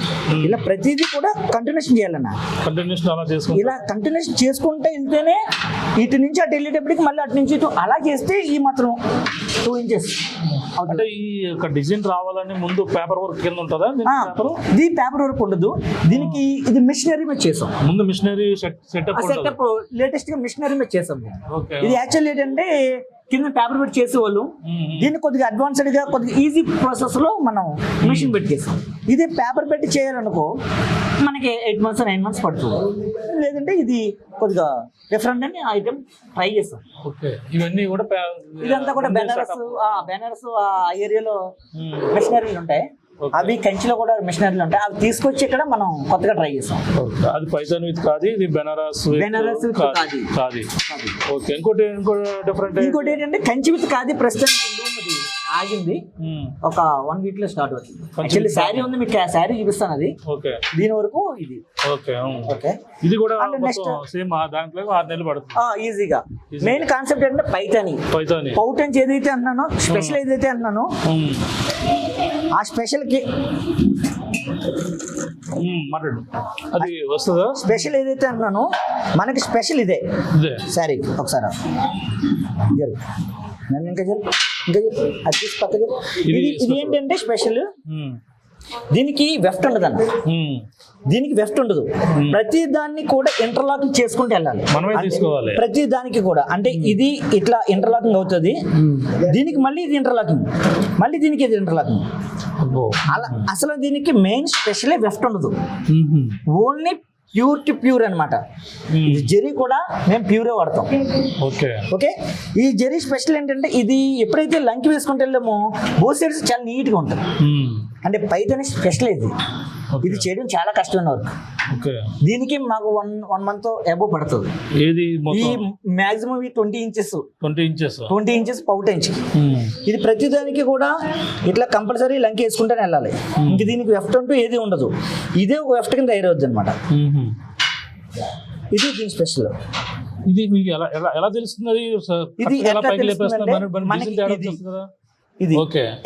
ఇలా ప్రతిదీ కూడా కంటిన్యూషన్ చేయాలన్నా. ఇలా కంటిన్యూషన్ చేసుకుంటే వెళ్తేనే ఇటు నుంచి అటు వెళ్ళేటప్పటికి మళ్ళీ అటు నుంచి ఇటు అలా చేస్తే ఈ మాత్రం 2 inches. అంటే ఈ డిజైన్ రావాలని ముందు పేపర్ వర్క్ కింద ఉంటుందా? ఇది పేపర్ వర్క్ ఉండదు, దీనికి ఇది మిషనరీ మీద చేసాం. ముందు మిషనరీ సెటప్ లేటెస్ట్ గా మిషనరీ మీద చేసాం. ఇది యాక్చువల్ ఏంటంటే కింద పేపర్ పెట్టి చేసేవాళ్ళు. దీన్ని కొద్దిగా అడ్వాన్స్డ్ గా కొద్దిగా ఈజీ ప్రాసెస్ లో మనం మిషన్ పెట్టి చేసాం. ఇది పేపర్ పెట్టి చేయాలనుకో మనకి 8 months 9 months పడుతుంది. లేదంటే ఇది కొద్దిగా డిఫరెంట్ అని ఐటమ్ ట్రై చేస్తాం. ఓకే, ఇవన్నీ కూడా ఇదంతా కూడా బెనారస్ ఆ ఏరియాలో మిషనరీలు ఉంటాయి. అవి కంచిలో కూడా మిషనరీలు ఉంటాయి. అవి తీసుకొచ్చి ఇక్కడ మనం కొత్తగా ట్రై చేస్తాం. అది పైథాన్ విత్ ఖాదీ, ఇది బెనారస్ with ఖాదీ. ఓకే, ఇంకోటి డిఫరెంట్. ఇంకోటి ఏంటంటే కంచి విత్ ఖాదీ ప్రస్తుతం ఆగింది. ఒక 1 week లో స్టార్ట్ అవుతుంది. యాక్చువల్లీ శారీ ఉంది, మీకు శారీ చూపిస్తాను. అది ఓకే, దీని వరకు ఇది. ఓకే ఓకే, ఇది కూడా నెక్స్ట్ సేమ్ దాంట్లో 6 నెలలు పడుతుంది ఈజీగా. మెయిన్ కాన్సెప్ట్ ఏంటంటే పైథాని పౌటెన్స్ ఏదైతే అన్నానో, స్పెషల్ ఏదైతే అన్నానో ఆ స్పెషల్ కి మాట్లాడు, అది వస్తుందా? స్పెషల్ ఏదైతే అన్నానో మనకి స్పెషల్ ఇదే శారీ. ఒకసారి ఇంకా అది తీసి పక్కకి. ఇది ఏంటంటే స్పెషల్, దీనికి వెఫ్ట్ ఉండదు అన్న. దీనికి వెఫ్ట్ ఉండదు. ప్రతి దాన్ని కూడా ఇంటర్లాకింగ్ చేసుకుంటూ వెళ్ళాలి. ప్రతి దానికి కూడా అంటే ఇది ఇట్లా ఇంటర్లాకింగ్ అవుతుంది. దీనికి మళ్ళీ ఇది ఇంటర్లాకింగ్, మళ్ళీ దీనికి ఇది ఇంటర్లాకింగ్. అలా అసలు దీనికి మెయిన్ స్పెషల్ వెఫ్ట్ ఉండదు. ఓన్లీ ప్యూర్ టు ప్యూర్ అనమాట. జెరీ కూడా మేము ప్యూరే వాడతాం. ఓకే, ఈ జెరీ స్పెషల్ ఏంటంటే ఇది ఎప్పుడైతే లంకి వేసుకుంటే వెళ్ళామో బోత్ సైడ్స్ చాలా నీట్గా ఉంటుంది. అంటే పైథాని స్పెషల్ ఇది చేయడం చాలా కష్టమైన వర్క్. దీనికి మాకు 1 month అబోవ్ పడుతుంది. ఈ మాక్సిమం 20 inches పౌటెన్స్. ఇది ప్రతి దానికి కూడా ఇట్లా కంపల్సరీ లంకి వేసుకుంటేనే వెళ్ళాలి. ఇంక దీనికి వెఫ్ట్ అంటూ ఏది ఉండదు. ఇదే ఒక వెఫ్ట్ కింద తయారవుద్ది అనమాట. ఇది దీని స్పెషల్. ఇది మీకు ఎలా తెలుస్తుంది? ఇది ఇది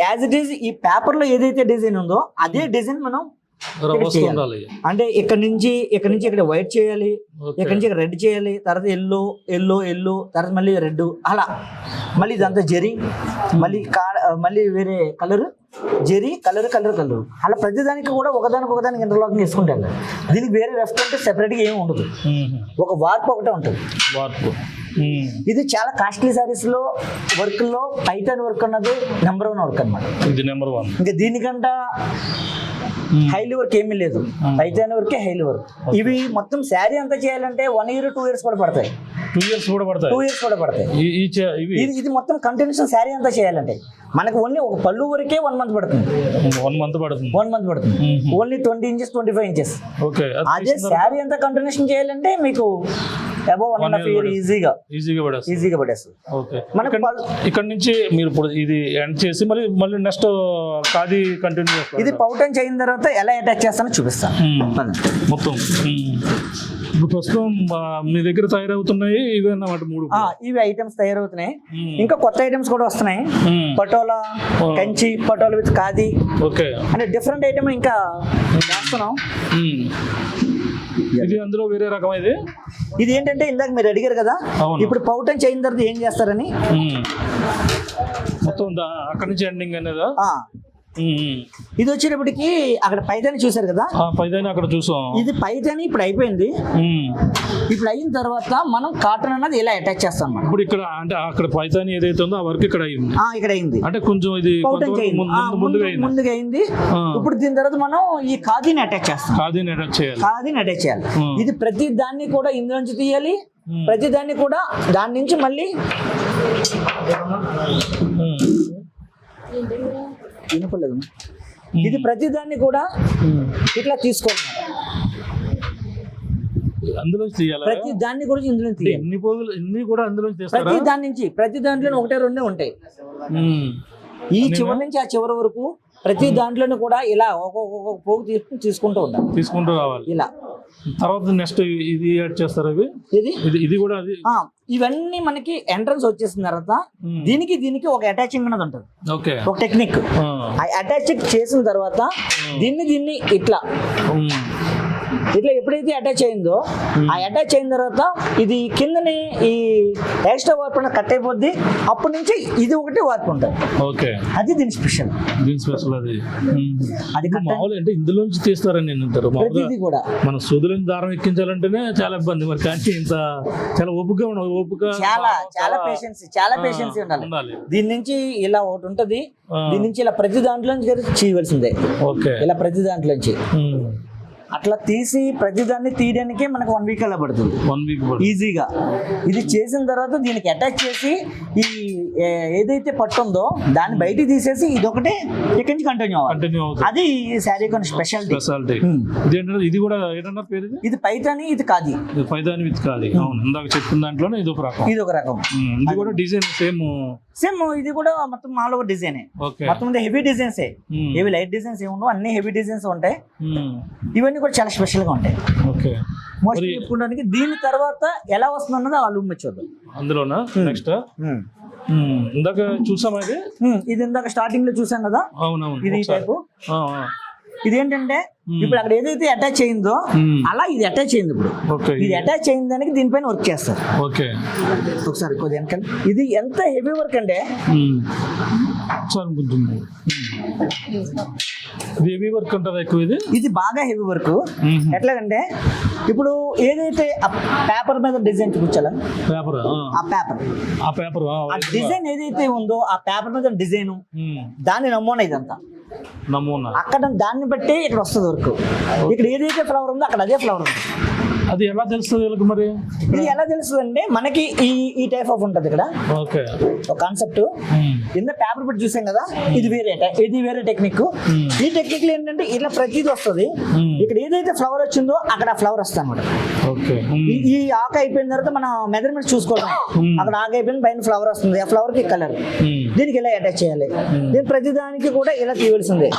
యాజ్ ఇట్ ఈస్ ఈ పేపర్ లో ఏదైతే డిజైన్ ఉందో అదే డిజైన్ మనం అంటే ఇక్కడ నుంచి ఇక్కడ వైట్ చేయాలి, ఇక్కడ నుంచి ఇక్కడ రెడ్ చేయాలి, తర్వాత ఎల్లో తర్వాత మళ్ళీ రెడ్, అలా మళ్ళీ ఇదంతా జెరీ, మళ్ళీ వేరే కలర్ జెరీ, కలర్ అలా ప్రతిదానికి కూడా ఒకదానికి ఇంటర్లాకింగ్ చేసుకుంటారు. దీనికి వేరే రెస్టారెంట్ సెపరేట్గా ఏమి ఉండదు. ఒక వార్ప్ ఒకటే ఉంటుంది. ఇది చాలా కాస్ట్లీ సారీస్ లో వర్క్ లో పైథాన్ వర్క్ అన్నది నెంబర్ 1 వర్క్ అనమాట. ఇంకా దీనికంట హైలీ వర్క్ ఏమీ లేదు. పైథాన్ వర్కే హైలీ వర్క్. ఇవి మొత్తం శారీ అంతా చేయాలంటే 1 year 2 years కూడా పడతాయి. 2 years కూడా పడతాయి. ఇది మొత్తం కంటిన్యూషన్ శారీ అంతా చేయాలంటే మనకు ఓన్లీ ఒక పళ్ళు వరకే 1 month పడుతుంది. 1 month పడుతుంది. Only 20 inches 25 inches. అదే శారీ అంతా కంటిన్యూషన్ చేయాలంటే మీకు అబౌవ్ 1.5 year ఈజీగా పడేస్తుంది. మనకు ఇక్కడ నుంచి మీరు ఇప్పుడు ఇది ఎండ్ చేసి మళ్ళీ నెక్స్ట్ ఖాదీ కంటిన్యూ చేస్తారు. ఇది పౌటెన్స్ అయిన తర్వాత ఎలా అటాచ్ చేస్తానో చూపిస్తాను మొత్తం. ఇప్పుడు ప్రస్తుతం మీ దగ్గర తయారవుతున్నాయి ఇవి అన్నమాట 3. ఇవి ఐటమ్స్ తయారవుతున్నాయి. ఇంకా కొత్త ఐటమ్స్ కూడా వస్తున్నాయి. పటోలా, కంచి, పటోలా విత్ ఖాదీ, అంటే డిఫరెంట్ ఐటమ్ ఇంకా చేస్తున్నాం. ఇది అందులో వేరే రకం. ఇది ఏంటంటే ఇందాక మీరు అడిగారు కదా, ఇప్పుడు పౌటెన్స్ అయిన తర్వాత ఏం చేస్తారని. మొత్తం అక్కడి నుంచి ఎండింగ్ అనేది ఇది వచ్చేటప్పటికి అక్కడ పైథాని చూసారు కదా, పైథాని అక్కడ చూసాం. ఇది పైథాని ఇప్పుడు అయిపోయింది. ఇప్పుడు అయిన తర్వాత మనం కాటన్ అన్నది ఇలా అటాచ్ చేస్తాం. ఇప్పుడు ఇక్కడ అంటే అక్కడ పైథాని ఏదైతే ఉందో ఆ వర్క్ ఇక్కడ అయింది. అంటే కొంచెం ఇది ముందుగా అయింది. ఇప్పుడు దీని తర్వాత మనం ఈ ఖాదీని అటాచ్ చేస్తాం. ఖాదీని అటాచ్ చేయాలి. ఇది ప్రతి దాన్ని కూడా ఇందులో నుంచి తీయాలి. ప్రతి దాన్ని కూడా దాని నుంచి మళ్ళీ వినపడలేదు. ఇది ప్రతి దాన్ని కూడా ఇట్లా తీసుకోవాలి. అందులో ప్రతి దాన్ని కూడా ఇందులో ప్రతి దాని నుంచి ప్రతి దాంట్లో 1-2 ఉంటాయి. ఈ చివరి నుంచి ఆ చివరి వరకు ప్రతి దాంట్లోనూ కూడా ఇలా ఒక్కొక్క పోగు తీసుకుంటూ రావాలి. ఇలా తర్వాత నెక్స్ట్ ఇది యాడ్ చేస్తారు. ఇది కూడా ఇవన్నీ మనకి ఎంట్రన్స్ వచ్చేసిన తర్వాత దీనికి ఒక అటాచింగ్ అనేది ఉంటుంది. ఒక టెక్నిక్ అటాచ్ చేసిన తర్వాత దీన్ని ఇట్లా ఇట్లా ఎప్పుడైతే అటాచ్ అయిందో ఆ అటాచ్ అయిన తర్వాత ఇది కిందని ఈ ఎక్స్ట్రా వార్ప్ అనేది కట్ అయిపోద్ది. అప్పటి నుంచి ఇది ఒకటి వార్ప్ ఉంటుంది. ఓకే, అది దీని స్పెషల్. దీని స్పెషల్ అది. అది cut మామూలు అంటే ఇందులోంచి తీస్తారని నేను అంటారు. ప్రతిదీ కూడా మన సూదులను దారం ఎక్కించాలంటేనే చాలా ఇబ్బంది. మరి కానీ ఇంత చాలా ఓపిక చాలా పేషెన్సీ ఉండాలి. దీని నుంచి ఇలా ఒకటి ఉంటది, దీని నుంచి ఇలా ప్రతి దాంట్లో చేయవలసిందే. ఓకే, ఇలా ప్రతి దాంట్లోంచి అట్లా తీసి ప్రతిదాన్ని తీయడానికి మనకు 1 వీక్ అలా పడుతుంది. 1 వీక్ ఈజీగా. ఇది చేసిన తర్వాత దీనికి అటాచ్ చేసి ఈ ఏదైతే పట్టుందో దాన్ని బయటికి తీసేసి ఇది ఒకటే ఇక్కడి నుంచి కంటిన్యూ అవ్వాలి. అది శారీ కొన్ని స్పెషాలిటీ. ఇది కూడా ఏదన్నా పేరు, ఇది పైతాని, ఇది కాది. పైతాని విత్ కాది. అవును, ఇందాక చెప్పిన దాంట్లోనే ఇది ఒక రకం. ఇది కూడా డిజైన్ సేమ్. ఇది కూడా మొత్తం ఆల్ ఓవర్ డిజైన్. మొత్తం heavy designs, heavy light designs ఏమి ఉండవు, అన్ని హెవీ డిజైన్స్ ఉంటాయి. ఇవన్నీ కూడా చాలా స్పెషల్ గా ఉంటాయి. మోస్ట్లీ చెప్పుకోవడానికి. దీని తర్వాత ఎలా వస్తుంది అన్నది ఆలోచన చూద్దాం. అందులోనా నెక్స్ట్ ఇందాక చూసాం. ఇది ఇందాక స్టార్టింగ్ లో చూసాం కదా. అవునవును, ఇది టైపు. ఇదేంటంటే ఇప్పుడు అక్కడ ఏదైతే అటాచ్ అయిందో అలా ఇది అటాచ్ అయింది. ఇప్పుడు ఇది అటాచ్ అయిన దానికి దీనిపైన వర్క్ చేస్తారు. ఓకే, ఒకసారి ఇది ఎంత హెవీ వర్క్ అంటే హెవీ వర్క్ ఉంటుంది ఎక్కువ. ఇది బాగా హెవీ వర్క్. ఎట్లాగంటే ఇప్పుడు ఏదైతే పేపర్ మీద డిజైన్ చూపించాలా, ఆ పేపర్ ఆ డిజైన్ ఏదైతే ఉందో ఆ పేపర్ మీద డిజైన్ దాన్ని నమూనా. ఇదంతా నమూనా. అక్కడ దాన్ని బట్టి ఇక్కడ వస్తుంది వర్క్. ఇక్కడ ఏదైతే ఫ్లవర్ ఉందో అక్కడ అదే ఫ్లవర్ ఉంది. అది ఎలా తెలుస్తుంది వీళ్ళకి? మరి ఇది ఎలా తెలుస్తుంది అంటే మనకి ఈ టైప్ ఆఫ్ ఉంటది ఇక్కడ. ఓకే, ఒక కాన్సెప్ట్. కింద పేపర్ పెట్టి చూసాం కదా, ఇది వేరే టెక్నిక్. ఈ టెక్నిక్ లో ఏంటంటే ఇలా ప్రతిదీ వస్తుంది. ఇక్కడ ఏదైతే ఫ్లవర్ వచ్చిందో అక్కడ ఫ్లవర్ వస్తుంది అనమాట. ఈ ఆకు అయిపోయిన తర్వాత మనం మెజర్మెంట్ చూసుకోవడం. అక్కడ ఆకు అయిపోయిన పైన ఫ్లవర్ వస్తుంది, ఆ ఫ్లవర్ కి కలర్. దీనికి ఇలా అటాచ్ చేయాలి. దీని ప్రతిదానికి కూడా ఇలా తీయవలసిందే.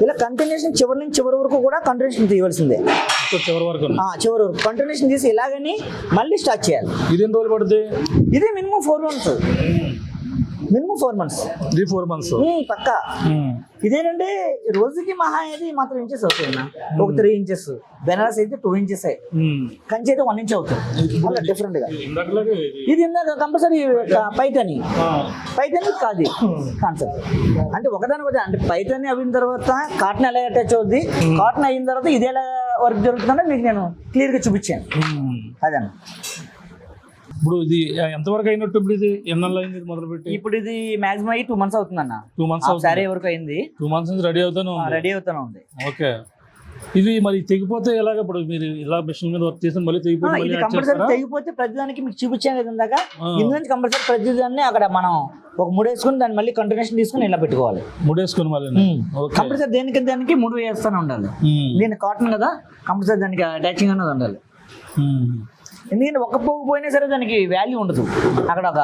ఇలా కంటిన్యూషన్ చివరి నుంచి చివరి వరకు కూడా కంటిన్యూషన్ తీయవలసిందే. చివరి వరకు కంటిన్యూషన్ తీసి ఇలాగని మళ్ళీ స్టార్ట్ చేయాలి. ఇది ఎన్ని రోజులు పడుతుంది? ఇది minimum 4 months. Minimum 4 months. 4 months పక్కా. ఇదేంటంటే రోజుకి మహా అయితే మాత్రం ఇంచెస్ అవుతుంది. ఒక 3 inches. బెనారస్ అయితే 2 inches. కంచి అయితే 1 inch అవుతుంది. డిఫరెంట్ గా. ఇది ఇందాక కంపల్సరీ పైతాని కాదు కాన్సెప్ట్. అంటే ఒకదాని అంటే పైతాని అయిన తర్వాత కాటన్ ఎలా అటాచ్ అవుద్ది, కాటన్ అయిన తర్వాత ఇది ఎలా వర్క్ జరుగుతుందంటే మీకు నేను క్లియర్ గా చూపించాను. అదన్న ఇప్పుడు ఇది ఎంతవరకు అయినట్టు? ఇప్పుడు ఇది ఎన్నెళ్ళు అయింది మొదలు పెట్టి? ఇప్పుడు ఇది మాక్సిమం 2 months అవుతుందన్న. 2 months సారీ వరకు అయింది. 2 months నుంచి రెడీ అవుతాను ఉంది. ఓకే, ఇది మరి తెగిపోతే ఎలాగ? ఇప్పుడు మీరు ఇలా మిషన్ మీద వర్క్ చేసి మళ్ళీ తెగిపోతే ప్రతిదానికి మీకు చూపించాను కదా ఇందాక. ఇందులోంచి కంపల్సరీ ప్రతిదాన్ని అక్కడ మనం ఒక ముడేసుకుని దాన్ని మళ్ళీ కంటిన్యూషన్ తీసుకుని ఇలా పెట్టుకోవాలి. ముడేసుకుని మళ్ళీ కంపల్సరీ దానికి ముడి వేస్తూనే ఉండాలి. దీన్ని కాటన్ కదా, కంపల్సరీ దానికి అటాచింగ్ అనేది ఉండాలి. ఎందుకంటే ఒక్క పువ్వు పోయినా సరే దానికి వాల్యూ ఉండదు. అక్కడ ఒక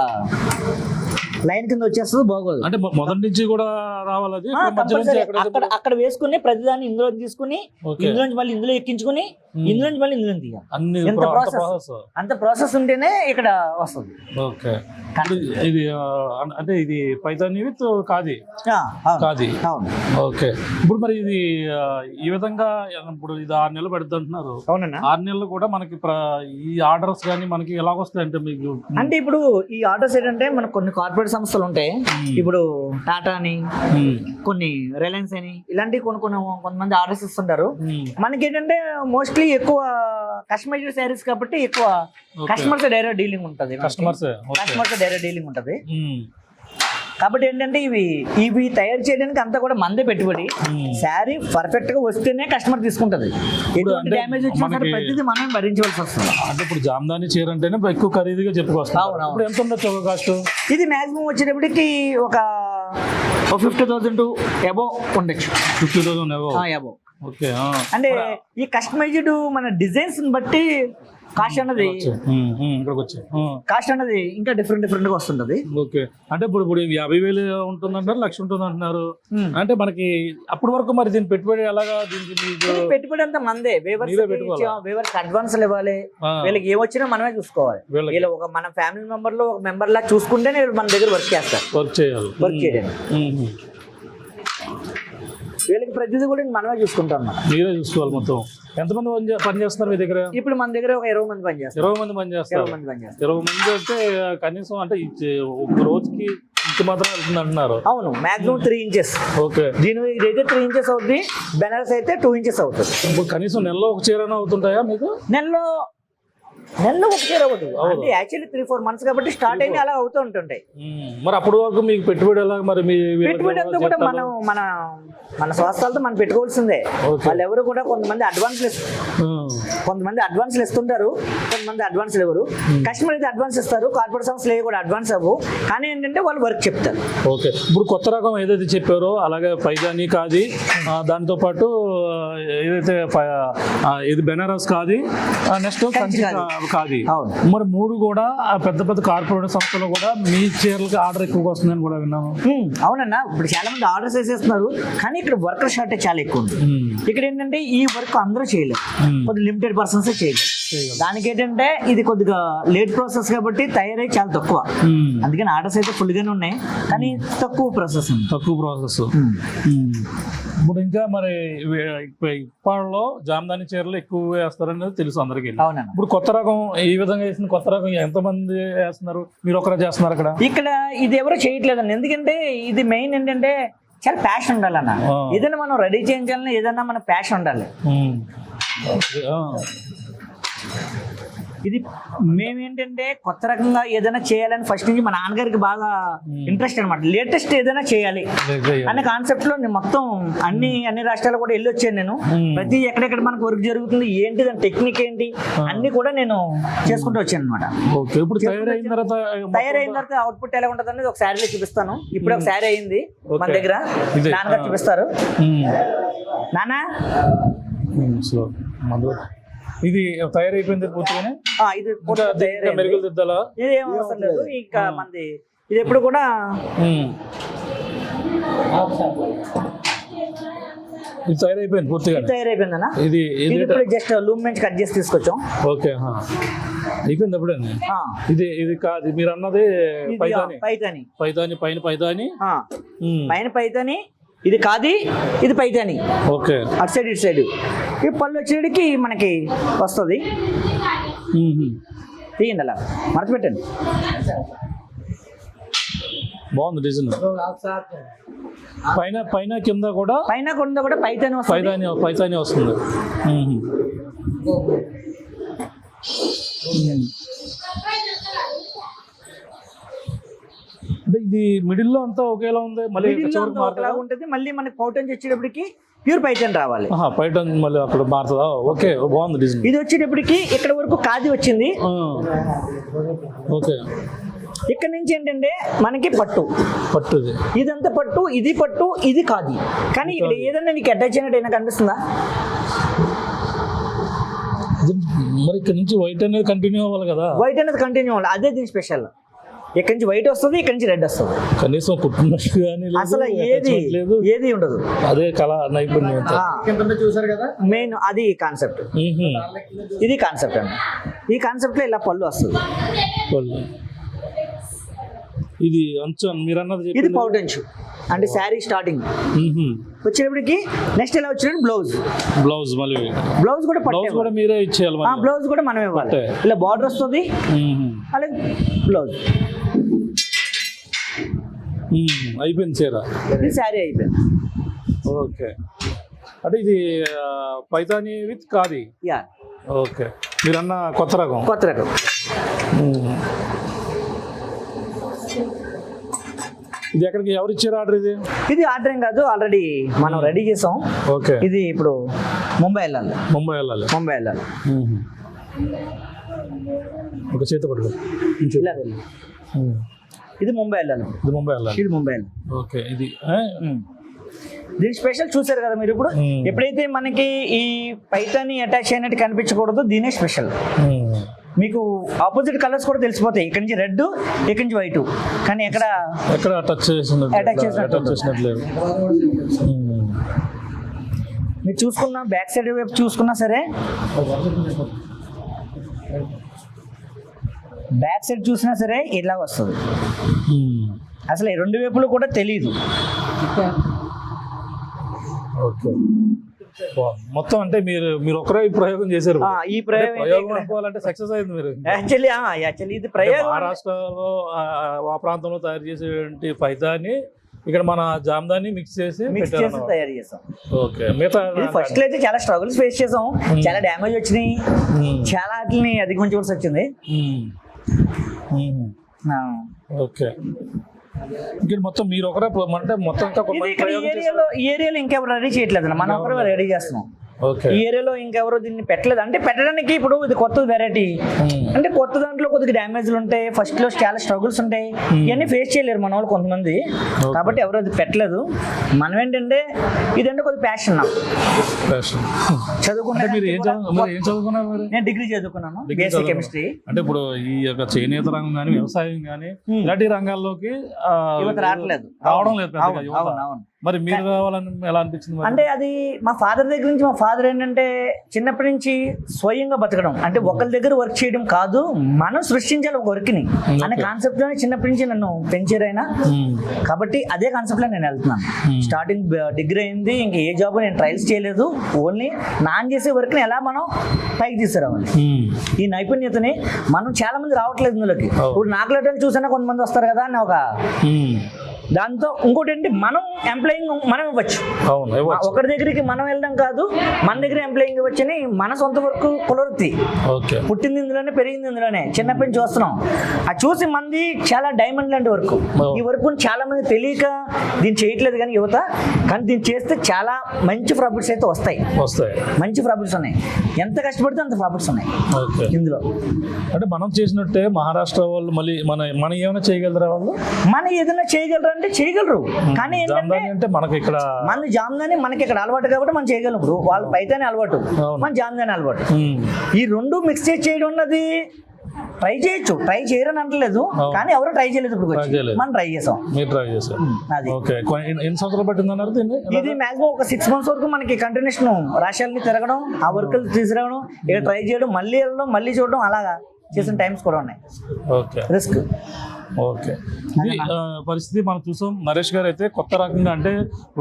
లైన్ కింద వచ్చేస్తుంది, బాగోదు. అంటే మొదటి నుంచి కూడా రావాలి. అక్కడ వేసుకుని ప్రతిదాన్ని ఇందులో తీసుకుని ఇందులో మళ్ళీ ఇందులో ఎక్కించుకుని ఇందులో మళ్ళీ ఇందులో తీయాలి. అంత ప్రాసెస్ ఉంటేనే ఇక్కడ వస్తుంది. ఓకే, ఇది అంటే ఇది పైతాని విత్ కాది. ఓకే, ఇప్పుడు మరి ఇది ఈ విధంగా ఇప్పుడు ఇది 6 నెలలు పెడుతుంది అంటున్నారు. 6 నెలలు కూడా మనకి ఈ ఆర్డర్స్ కానీ మనకి ఎలా వస్తాయి అంటే మీకు? అంటే ఇప్పుడు ఈ ఆర్డర్స్ ఏంటంటే మనకు కొన్ని కార్పొరేట్ సంస్థలు ఉంటాయి. ఇప్పుడు టాటా అని, కొన్ని రిలయన్స్ అని, ఇలాంటివి కొంతమంది ఆర్డర్స్ ఇస్తుంటారు. మనకి ఏంటంటే మోస్ట్లీ ఎక్కువ కస్టమైజ్డ్ శారీస్ కాబట్టి ఎక్కువ కస్టమర్స్ డైరెక్ట్ డీలింగ్ ఉంటుంది. కాబట్టి ఏంటంటే ఇవి తయారు చేయడానికి అంతా కూడా మందే పెట్టుబడి. శారీ పర్ఫెక్ట్ గా వస్తేనే కస్టమర్ తీసుకుంటది. ఎటువంటి డ్యామేజ్ వచ్చినా ప్రతిదీ మనం భరించవలసి వస్తుంది. అంటే ఇప్పుడు జామ్దాని చీర అంటేనే ఎక్కువ ఖరీదుగా చెప్పుకొస్తాం. ఎంత ఉండొచ్చు కాస్ట్? ఇది మాక్సిమం వచ్చేటప్పటికి ఒక 50,000 అబోవ్ ఉండొచ్చు. 50,000 అబోవ్. ఓకే, అంటే ఈ కస్టమైజ్డ్ మన డిజైన్స్ బట్టి కాస్ట్ అన్నది ఇంకా డిఫరెంట్ గా వస్తుంటది. ఓకే, అంటే ఇప్పుడు 50,000 ఉంటుందంటారు, 1,00,000 ఉంటుంది అంటున్నారు. అంటే మనకి అప్పటి వరకు మరి దీని పెట్టుబడి ఎలాగా? పెట్టుబడి అంతా మందే. వేవర్స్ అడ్వాన్స్ ఇవ్వాలి. వీళ్ళకి ఏమొచ్చినా మనమే చూసుకోవాలి. వీళ్ళు మన ఫ్యామిలీ మెంబర్ లో ఒక మెంబర్ లా చూసుకుంటేనే మన దగ్గర వర్క్ చేస్తారు. వర్క్ చేయడానికి. వీళ్ళకి ప్రతిదీ కూడా మనమే చూసుకుంటాం అన్నమాట. మీరే చూసుకోవాలి మొత్తం. ఎంతమంది పని చేస్తున్నారు మీ దగ్గర? ఇప్పుడు మన దగ్గర ఒక 20 మంది పనిచేస్తారు. 20 మంది పని చేస్తారు. 20 మంది పనిచేస్తారు. 20 మంది అంటే కనీసం అంటే ఒక రోజుకి ఇంత మాత్రం వెళ్తుంది అంటున్నారు. అవును, మాక్సిమం 3 ఇంచెస్. ఓకే, ఇదైతే 3 ఇంచెస్ అవుతుంది, బెనారస్ అయితే 2 ఇంచెస్ అవుతుంది. ఇప్పుడు కనీసం నెలలో ఒక చీరన అవుతుంటాయా మీకు? నెలలో ఒక చీర అవ్వదు అంటే యాక్చువల్లీ 3-4 మంత్స్ కాబట్టి స్టార్ట్ అయ్యి అలా అవుతూ ఉంటుంటాయి. మరి అప్పటి వరకు మీకు పెట్టుబడి ఎలా? మరి మీ పెట్టుబడి అంతా కూడా మన స్వాస్థాలతో మనం పెట్టుకోవాల్సిందే. వాళ్ళు ఎవరు కూడా కొంతమంది అడ్వాన్స్లు ఇస్తుంటారు, కొంతమంది అడ్వాన్స్ ఇవ్వరు. కస్టమర్ అయితే అడ్వాన్స్ ఇస్తారు, కార్పొరేట్ సంస్థలు కూడా అడ్వాన్స్ అవ్వవు. కానీ ఏంటంటే వాళ్ళు వర్క్ చెప్తారు. ఓకే, ఇప్పుడు కొత్త రకం ఏదైతే చెప్పారో అలాగే పైజానీ కాది, దాంతో పాటు ఏదైతే ఇది బెనారస్ కాది, నెక్స్ట్ కంచి కాది, మరి 3 కూడా పెద్ద పెద్ద కార్పొరేట్ సంస్థలు కూడా మీ చీరలకి ఆర్డర్ ఎక్కువగా వస్తుందని కూడా విన్నాము. అవునన్నా, ఇప్పుడు చాలా మంది ఆర్డర్స్ వేసేస్తున్నారు, కానీ ఇక్కడ వర్కర్ షార్టేజ్ చాలా ఎక్కువ ఉంది. ఇక్కడ ఏంటంటే ఈ వర్క్ అందరూ చేయలేరు, కొద్దిగా లిమిటెడ్ పర్సన్స్ చేయగలరు. దానికి ఏంటంటే ఇది కొద్దిగా లేట్ ప్రాసెస్ కాబట్టి తయారై చాలా తక్కువ. అందుకని ఆర్డర్స్ అయితే ఫుల్ గానే ఉన్నాయి, కానీ తక్కువ ప్రాసెస్. ఇప్పుడు ఇంకా మరి ఇప్పట్లో జామదాని చీరలు ఎక్కువ వేస్తారనేది తెలుసు అందరికి. ఇప్పుడు కొత్త రకం ఈ విధంగా వేసిన కొత్త రకం ఎంతమంది వేస్తున్నారు? మీరు ఒకరే చేస్తున్నారు ఇక్కడ ఇది ఎవరు చేయట్లేదండి. ఎందుకంటే ఇది మెయిన్ ఏంటంటే చాలా ప్యాషన్ ఉండాలన్న. ఏదైనా మనం రెడీ చేయించాలన్నా ఏదైనా మన ప్యాషన్ ఉండాలి. ఇది మేమేంటంటే కొత్త రకంగా ఏదైనా చేయాలని ఫస్ట్ నుంచి మా నాన్నగారికి బాగా ఇంట్రెస్ట్ అనమాట. లేటెస్ట్ ఏదైనా చేయాలి అనే కాన్సెప్ట్ లో నేను మొత్తం అన్ని రాష్ట్రాలు కూడా వెళ్ళి వచ్చాను. నేను ప్రతి ఎక్కడెక్కడ మనకు వర్క్ జరుగుతుంది, ఏంటి దాని టెక్నిక్ ఏంటి అన్ని కూడా నేను చేసుకుంటూ వచ్చాను అనమాట. తయారైన తర్వాత అవుట్పుట్ ఎలా ఉంటుంది అనేది ఒక శారీలో చూపిస్తాను. ఇప్పుడు ఒక శారీ అయింది మన దగ్గర, నాన్నగారు చూపిస్తారు. నాన్న ఇది తయారైపోయింది పూర్తిగానే? ఇది మెరుగులు దిద్దాలా? ఇదేం అవసరం లేదు. ఇంకా మంది ఇది ఎప్పుడు కూడా ఇది తయారైపోయింది పూర్తిగా? తయారైపోయిందన్నా. ఇది జస్ట్ లూమ్ నుంచి కట్ చేసి తీసుకొచ్చాం. ఓకే, అయిపోయింది అప్పుడే. ఇది కాదు మీరు అన్నది పైతాని పైన పైతాని, ఇది కాది, ఇది పైతాని. ఓకే, అటు సైడ్ ఇటు సైడ్. ఈ పళ్ళు వచ్చేటికి మనకి వస్తుంది. తీయండి అలా మడత పెట్టండి. బాగుంది డిజైన్. పైన కింద కూడా పైతాని వస్తుంది. అంటే ఇది మిడిల్ లో అంతా ఒకేలా ఉంది, మళ్ళీ ఉంటుంది. మళ్ళీ మనకి పౌటన్ వచ్చేటప్పటికి ప్యూర్ పైతాన్ రావాలి. పైతాన్ మళ్ళీ అక్కడ మారుతుందా? ఓకే, బాగుంది డిజైన్. ఇది వచ్చేటప్పటికి ఇక్కడ వరకు కాది వచ్చింది. ఓకే, ఇక్కడ నుంచి ఏంటంటే మనకి పట్టు ఇదంతా పట్టు, ఇది పట్టు, ఇది కాది. కానీ ఇక్కడ ఏదైనా నీకు అటాచ్ అయినట్టు అయినా కనిపిస్తుందా? మరి ఇక్కడ నుంచి వైట్ అనేది కంటిన్యూ అవ్వాలి కదా? వైట్ అనేది కంటిన్యూ అవ్వాలి, అదే దీని స్పెషల్. ఇక్కడ నుంచి వైట్ వస్తుంది, ఇక్కడ నుంచి రెడ్ వస్తుంది. కనీసం కుట్టినట్టు అసలు ఏది ఉండదు. అదే కళ నైపుణ్యం చూసారు కదా. మెయిన్ అది కాన్సెప్ట్. ఇది కాన్సెప్ట్ అండి. ఈ కాన్సెప్ట్ లో ఇలా పళ్ళు వస్తుంది. ఇది అంచు మీరు అన్నది. ఇది పౌటెంచు అంటే శారీ స్టార్టింగ్ వచ్చేటప్పటికి. నెక్స్ట్ ఇలా వచ్చినప్పుడు బ్లౌజ్ మళ్ళీ బ్లౌజ్ కూడా మీరే ఇచ్చేయాలి. బ్లౌజ్ కూడా మనం ఇవ్వాలి. ఇలా బార్డర్ వస్తుంది, అలాగే బ్లౌజ్. అయిపోయింది చీర, ఇది శారీ అయిపోయింది. ఓకే, అంటే ఇది పైతాని విత్ కాది. ఓకే, మీరు అన్న కొత్త రకం. ఇది ఎక్కడికి ఎవరు ఇచ్చారు ఆర్డర్? ఇది ఆర్డర్ ఏం కాదు, ఆల్రెడీ మనం రెడీ చేసాం. ఓకే, ఇది ఇప్పుడు ముంబై వెళ్ళాలి. ఒక చేత పట్టుకో. ఇది ముంబై వెళ్ళాలి. ఓకే, ఇది దీని స్పెషల్ చూసారు కదా మీరు. ఇప్పుడు ఎప్పుడైతే మనకి ఈ పైతాని అటాచ్ అయినట్టు కనిపించకూడదు, దీనే స్పెషల్. మీకు ఆపోజిట్ కలర్స్ కూడా తెలిసిపోతాయి. ఇక్కడ నుంచి రెడ్, ఇక్కడ నుంచి వైట్, కానీ ఎక్కడ అటాచ్ చేసినట్లేదు. మీరు చూసుకున్నా బ్యాక్ సైడ్ వైపు చూసుకున్నా సరే, బ్యాక్ సైడ్ చూసినా సరే ఇలా వస్తుంది. అసలు ఈ రెండు వైపులు కూడా తెలీదు. ఓకే. మొత్తం అంటే మీరు ఒకరే ఈ ప్రయోగం చేశారు. ఈ ప్రయోగం ప్రయోగం అనుకోవాలంటే సక్సెస్ అయింది మీరు. యాక్చువల్లీ ఇది ప్రయోగం మహారాష్ట్రలో ఆ ప్రాంతంలో తయారు చేసేటువంటి ఫైదాన్ని ఇక్కడ మన జామ్దాని మిక్స్ చేసి తయారు చేసాం. ఓకే. మిగతా ఫస్ట్ లో అయితే చాలా స్ట్రగుల్స్ ఫేస్ చేసాం, చాలా డ్యామేజ్ వచ్చినాయి, చాలా వాటిని అధిగమించవలసి వచ్చింది. ఓకే. ఇక్కడ మొత్తం మీరు ఒకరే అంటే మొత్తం ఈ ఏరియాలో ఇంకెవరు రెడీ చేయట్లేదు, మనం ఒకరు రెడీ చేస్తున్నాం. ఓకే. ఈ ఏరియాలో ఇంకెవరో దీన్ని పెట్టలేదు. అంటే పెట్టడానికి ఇప్పుడు ఇది కొత్త వెరైటీ, అంటే కొత్త దాంట్లో కొద్దిగా డ్యామేజ్లు ఉంటాయి, ఫస్ట్ లో చాలా స్ట్రగుల్స్ ఉంటాయి, ఇవన్నీ ఫేస్ చేయలేరు మన వాళ్ళు కొంతమంది, కాబట్టి ఎవరు అది పెట్టలేదు. మనం ఏంటంటే ఇదంటే కొద్దిగా ప్యాషన్ నాకు. చదువుకున్నా, నేను డిగ్రీ చదువుకున్నాను, బేసిక్ కెమిస్ట్రీ. అంటే ఇప్పుడు ఈ యొక్క చేనేత రంగం కానీ వ్యవసాయం కానీ ఇలాంటి రంగాల్లోకి రావడం లేదు. మరి మీరు రావాలని ఎలా అనిపించింది? అంటే అది మా ఫాదర్ దగ్గర నుంచి, మా ఫాదర్ ఏంటంటే చిన్నప్పటి నుంచి స్వయంగా బతకడం, అంటే ఒకరి దగ్గర వర్క్ చేయడం కాదు, మనం సృష్టించాలి ఒక వర్క్ని అనే కాన్సెప్ట్ లోనే చిన్నప్పటి నుంచి నన్ను పెంచారైనా, కాబట్టి అదే కాన్సెప్ట్ లో నేను వెళ్తున్నాను. స్టార్టింగ్ డిగ్రీ అయింది, ఇంక ఏ జాబ్ నేను ట్రయల్స్ చేయలేదు, ఓన్లీ నాన్ చేసే వర్క్ ని ఎలా మనం పైకి తీసుకురావాలి, ఈ నైపుణ్యతని మనం చాలా మంది రావట్లేదు ఇందులోకి. ఇప్పుడు నాకులేటలు చూసినా కొంతమంది వస్తారు కదా అని ఒక దాంతో. ఇంకోటి ఏంటి, మనం ఎంప్లాయింగ్ మనం ఇవ్వచ్చు, ఒకరి దగ్గరికి మనం వెళ్ళడం కాదు, మన దగ్గర ఎంప్లాయింగ్ ఇవ్వచ్చని మన సొంత వర్క్ కులవృత్తి, పుట్టింది ఇందులోనే పెరిగింది ఇందులోనే, చిన్నప్పటి నుంచి చూస్తున్నాం. అది చూసి మంది చాలా డైమండ్ లాంటి వర్క్, ఈ వర్క్ చాలా మంది తెలియక దీన్ని చేయట్లేదు కానీ యువత, కానీ దీన్ని చేస్తే చాలా మంచి ప్రాఫిట్స్ అయితే వస్తాయి, మంచి ప్రాఫిట్స్ ఉన్నాయి, ఎంత కష్టపడితే అంత ప్రాఫిట్స్ ఉన్నాయి ఇందులో. అంటే మనం చేసినట్టే మహారాష్ట్ర వాళ్ళు మళ్ళీ మన ఏమైనా చేయగలరా? వాళ్ళు మన ఏదైనా చేయగలరా అంటే చేయగలరు, కానీ అంటే మనకి ఇక్కడ మన జామ్దాని మనకి ఇక్కడ అలవాటు కాబట్టి మనం చేయగలం. ఇప్పుడు వాళ్ళ పైతానే అలవాటు, మన జామ్దాని అలవాటు, ఈ రెండు మిక్స్ చేయడం ఉన్నది ట్రై చేయొచ్చు, ట్రై చేయరని అంటలేదు, కానీ ఎవరు ట్రై చేయలేదు. ఇప్పుడు మనం ట్రై చేసాం. అది ఎన్ని సంవత్సరాలు పట్టిందన్నారు దీన్ని? ఇది మాక్సిమం ఒక 6 months వరకు మనకి కంటిన్యూషన్ రాష్ట్రాలని తిరగడం, ఆ వర్కులు తీసుకురావడం, ఇక్కడ ట్రై చేయడం, మళ్ళీ వెళ్ళడం, మళ్ళీ చూడడం, అలాగా చేసిన టైమ్స్ కూడా ఉన్నాయి. రిస్క్. ఓకే. ఇది పరిస్థితి మనం చూసాం. నరేష్ గారు అయితే కొత్త రకంగా, అంటే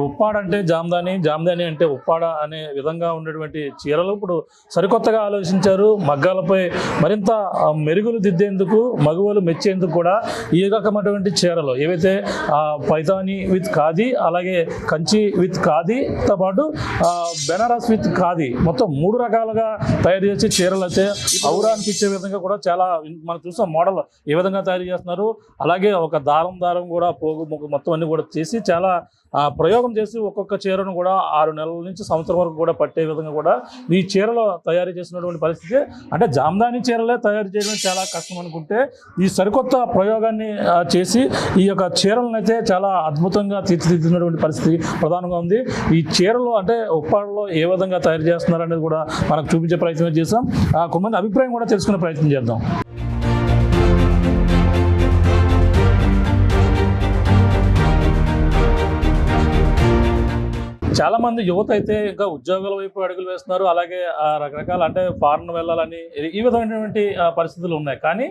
ఉప్పాడ అంటే జామ్దాని, జామ్దాని అంటే ఉప్పాడ అనే విధంగా ఉండేటువంటి చీరలు ఇప్పుడు సరికొత్తగా ఆలోచించారు. మగ్గాలపై మరింత మెరుగులు దిద్దేందుకు, మగువలు మెచ్చేందుకు కూడా ఈ రకమైనటువంటి చీరలు ఏవైతే పైతాని విత్ ఖాదీ, అలాగే కంచి విత్ ఖాదీతో పాటు బెనారస్ విత్ ఖాదీ, మొత్తం 3 రకాలుగా తయారు చేసే చీరలు అయితే ఔరా అనిపించే విధంగా కూడా చాలా మనం చూసాం. మోడల్ ఏ విధంగా తయారు చేస్తున్నారు, అలాగే ఒక దారం కూడా పోగు మొత్తం అన్ని కూడా చేసి చాలా ప్రయోగం చేసి ఒక్కొక్క చీరను కూడా 6 నెలల నుంచి సంవత్సరం వరకు కూడా పట్టే విధంగా కూడా ఈ చీరలో తయారు చేసినటువంటి పరిస్థితి. అంటే జామ్దాని చీరలే తయారు చేయడం చాలా కష్టం అనుకుంటే, ఈ సరికొత్త ప్రయోగాన్ని చేసి ఈ యొక్క చీరలను అయితే చాలా అద్భుతంగా తీర్చిదిద్దినటువంటి పరిస్థితి ప్రధానంగా ఉంది. ఈ చీరలు అంటే ఉప్పాడలో ఏ విధంగా తయారు చేస్తున్నారు అనేది కూడా మనకు చూపించే ప్రయత్నం చేసాం. కొంతమంది అభిప్రాయం కూడా తెలుసుకునే ప్రయత్నం చేద్దాం. చాలా మంది యువత అయితే ఇంకా ఉద్యోగాల వైపు అడుగులు వేస్తున్నారు, అలాగే రకరకాల అంటే ఫారెన్ వెళ్ళాలని ఈ విధమైనటువంటి పరిస్థితులు ఉన్నాయి. కానీ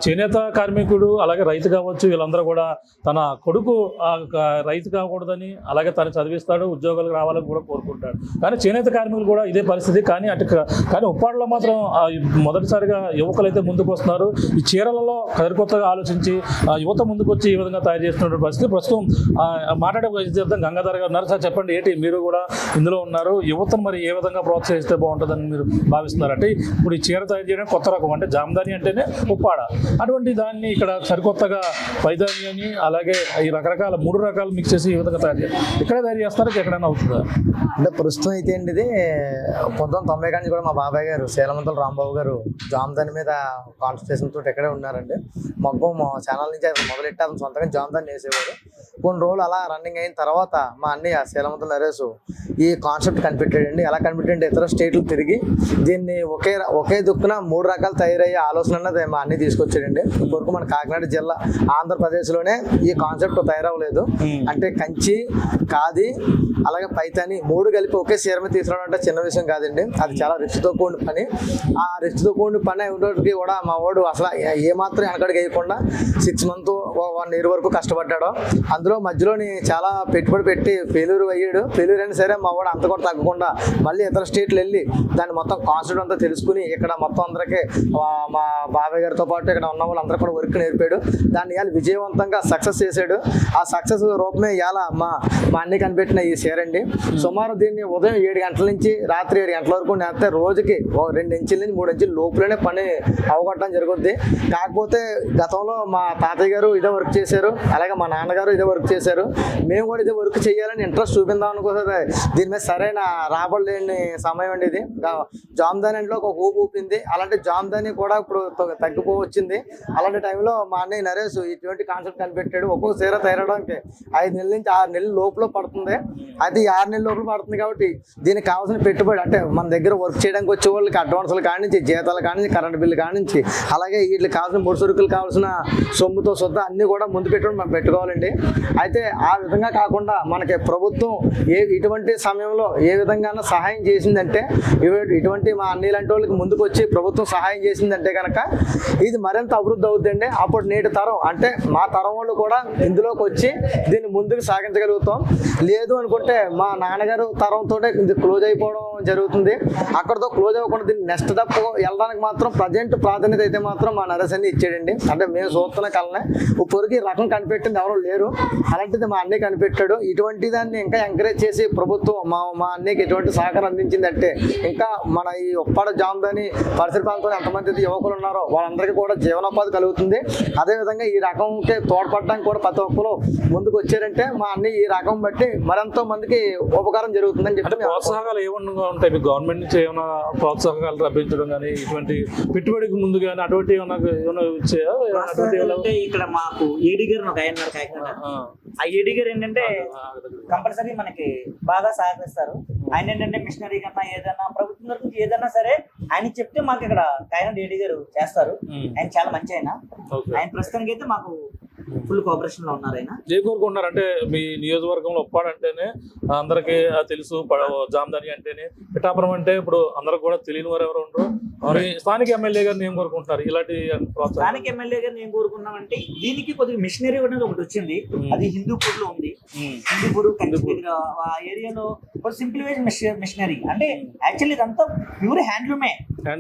చేనేత కార్మికుడు అలాగే రైతు కావచ్చు, వీళ్ళందరూ కూడా తన కొడుకు రైతు కాకూడదని, అలాగే తను చదివిస్తాడు, ఉద్యోగాలకు రావాలని కూడా కోరుకుంటాడు. కానీ చేనేత కార్మికులు కూడా ఇదే పరిస్థితి. కానీ ఉప్పాడలో మాత్రం మొదటిసారిగా యువకులు అయితే ముందుకు వస్తున్నారు. ఈ చీరలలో సరికొత్తగా ఆలోచించి యువత ముందుకు వచ్చి ఈ విధంగా తయారు చేస్తున్న పరిస్థితి. ప్రస్తుతం మాట్లాడే గంగాధర్ గారు ఉన్నారు. సార్ చెప్పండి, ఏంటి మీరు కూడా ఇందులో ఉన్నారు, యువతను మరి ఏ విధంగా ప్రోత్సహిస్తే బాగుంటుందని మీరు భావిస్తున్నారు? అంటే ఇప్పుడు ఈ చీర తయారు చేయడం కొత్త రకం, అంటే జామ్దాని అంటేనే ఉప్పాడ, అటువంటి దాన్ని ఇక్కడ సరికొత్తగా పైదాని అని, అలాగే ఈ రకరకాల 3 రకాలు మిక్స్ చేసి ఈ విధంగా తయారు చేయాలి. ఇక్కడే తయారు చేస్తారా, ఎక్కడైనా అవుతుందా? అంటే ప్రస్తుతం అయితే అండి ఇది 1990 కానీ కూడా మా బాబాయ్ గారు సేలమంతల రాంబాబు గారు జామ్దాని మీద కాన్సన్ట్రేషన్ తోటి ఎక్కడే ఉన్నారండి. మగ్గం ఛానల్ నుంచి ఆయన మొదలెట్టి అతను సొంతంగా జామ్దాని వేసేవారు. కొన్ని రోజులు అలా రన్నింగ్ అయిన తర్వాత మా అన్నయ్య సేలమంతల నరేష్ ఈ కాన్సెప్ట్ కనిపెట్టాడండి. ఎలా కనిపెట్టాడంటే ఇతర స్టేట్లు తిరిగి దీన్ని ఒకే దుక్కున 3 రకాలు తయారయ్యే ఆలోచన అన్నది మా అన్ని తీసుకొచ్చాడండి. ఇప్పటివరకు మన కాకినాడ జిల్లా ఆంధ్రప్రదేశ్లోనే ఈ కాన్సెప్ట్ తయారవ్వలేదు. అంటే కంచి, ఖాదీ, అలాగే పైతాని 3 కలిపి ఒకే చీర మీద తీసుకురావడం అంటే చిన్న విషయం కాదండి. అది చాలా రిస్క్తో కూడిన పని. ఆ రిస్క్తో కూడిన పని అయినప్పటికీ కూడా మా వాడు అసలు ఏమాత్రం వెనకడికి వేయకుండా 6 months 1 year వరకు కష్టపడ్డాడు. అందులో మధ్యలోని చాలా పెట్టుబడి పెట్టి ఫెయిల్యూర్ అయ్యాడు. ఫెయిల్యూర్ అయినా సరే మా వాడు అంత కూడా తగ్గకుండా మళ్ళీ ఇతర స్టేట్లు వెళ్ళి దాన్ని మొత్తం కాన్సెప్ట్ అంతా తెలుసుకుని ఇక్కడ మొత్తం అందరికీ మా బాబాయ్ గారితో పాటు ఇక్కడ ఉన్న వాళ్ళందరూ కూడా వర్క్ నేర్పాడు. దాన్ని ఇవాళ విజయవంతంగా సక్సెస్ చేశాడు. ఆ సక్సెస్ రూపమే ఇవాళ మా అన్ని కనిపెట్టిన ఈ షేర్ అండి. సుమారు దీన్ని ఉదయం 7 గంటల నుంచి రాత్రి 7 గంటల వరకు నేస్తే రోజుకి 2 ఇంచుల నుంచి 3 ఇంచుల లోపలనే పని అవగొట్టడం జరుగుద్ది. కాకపోతే గతంలో మా తాతయ్య గారు ఇదే వర్క్ చేశారు, అలాగే మా నాన్నగారు ఇదే వర్క్ చేశారు. మేము కూడా ఇదే వర్క్ చేయాలని ఇంట్రెస్ట్ చూపిందాం అనుకోలేదు. దీని మీద సరైన రాబడి లేని సమయం అండి ఇది. జామ్దానిలో ఒక ఊపు ఊపింది. అలాంటి జామ్దాని కూడా ఇప్పుడు తగ్గిపోవచ్చింది. అలాంటి టైంలో మా అన్నయ్య నరేష్ ఇటువంటి కాన్సెప్ట్ కనిపెట్టాడు. ఒక్కొక్క చీర తయారవడానికి 5 నెలల నుంచి 6 నెలల లోపల పడుతుంది. అది 6 నెలల లోపల పడుతుంది కాబట్టి దీనికి కావాల్సిన పెట్టుబడి అంటే మన దగ్గర వర్క్ చేయడానికి వచ్చే వాళ్ళకి అడ్వాన్సులు కానించి, జీతాలు కానించి, కరెంట్ బిల్లు కానించి, అలాగే వీటికి కావాల్సిన ముడి సరుకులు కావాల్సిన సొమ్ముతో సొద్ద అన్నీ కూడా ముందు పెట్టుబడి మనం పెట్టుకోవాలండి. అయితే ఆ విధంగా కాకుండా మనకి ప్రభుత్వం ఇటువంటి సమయంలో ఏ విధంగా సహాయం చేసిందంటే ఇటువంటి మా అన్ని లాంటి వాళ్ళకి ముందుకు వచ్చి ప్రభుత్వం సహాయం చేసిందంటే కనుక ఇది మరింత అభివృద్ధి అవుతుందండి. అప్పుడు నేటి తరం అంటే మా తరం వాళ్ళు కూడా ఇందులోకి వచ్చి దీన్ని ముందుకు సాగించగలుగుతాం. లేదు అనుకుంటే మా నాన్నగారు తరంతో ఇది క్లోజ్ అయిపోవడం జరుగుతుంది. అక్కడితో క్లోజ్ అవ్వకుండా దీన్ని నెక్స్ట్ తప్ప వెళ్ళడానికి మాత్రం ప్రజెంట్ ప్రాధాన్యత అయితే మాత్రం మా నరేష్ అన్ని ఇచ్చాడండి. అంటే మేము చూస్తున్న కలనే ఇప్పటికి రకం కనిపెట్టింది ఎవరు లేరు. అలాంటిది మా అన్నయ్య కనిపెట్టాడు. ఇటువంటి దాన్ని ఇంకా ఎంకరేజ్ చేసి ప్రభుత్వం మా అన్నయ్యకి ఎటువంటి సహకారం అందించిందంటే ఇంకా మన ఈ ఉప్పాడ జామ్దాని పరిసర ప్రాంతంలో ఎంతమంది యువకులు ఉన్నారో వాళ్ళందరికీ కూడా జీవనోపాధి కలుగుతుంది. అదేవిధంగా ఈ రకంకి తోడ్పడడానికి కూడా ప్రతి ఒక్కరు ముందుకు వచ్చారంటే మా అన్నయ్య ఈ రకం బట్టి మరెంతో మందికి ఉపకారం జరుగుతుందని చెప్పి ప్రోత్సాహకాలు ఏమన్నా ఉంటాయి మీకు గవర్నమెంట్ నుంచి ఏమైనా ప్రోత్సాహకాలు లభించడం కానీ ఇటువంటి పెట్టుబడికి ముందు కానీ అటువంటి ఏమైనా ఇచ్చాయా? అంటే ఇక్కడ మాకు ఏడీ గారు ఒక ఆయన కాకినాడ. ఆ ఏడీ గారు ఏంటంటే కంపల్సరీ మనకి బాగా సహకరిస్తారు. ఆయన ఏంటంటే మిషనరీ కన్నా ఏదైనా ప్రభుత్వం తరఫు నుంచి ఏదైనా సరే ఆయన చెప్తే మాకు ఇక్కడ కాకినాడ ఏడీ గారు చేస్తారు. ఆయన చాలా మంచి ఆయన ప్రస్తుతానికి అయితే మాకు ఫుల్ కోఆపరేషన్ లో ఉన్నారు. ఆయన ఏ కోరుకుంటున్నారు మీ నియోజకవర్గంలో ఉప్పాడంటేనే అందరికి తెలుసు, జామ్దాని అంటేనే, పిఠాపురం అంటే ఇప్పుడు అందరికి కూడా తెలియని వారు ఎవరు ఉండరు. స్థానిక ఎమ్మెల్యే గారిని ఏం కోరుకుంటున్నారు ఇలాంటి స్థానిక ఎమ్మెల్యే గారిని ఏం కోరుకున్నామంటే దీనికి కొద్దిగా మిషనరీ అనేది ఒకటి వచ్చింది. అది హిందూపూర్ లో ఉంది. హిందూపూర్ ఆ ఏరియాలో సింపుల్ వేజ్ మిషనరీ అంటే యాక్చువల్లీ ఇదంతా ప్యూర్ హ్యాండ్లూమే,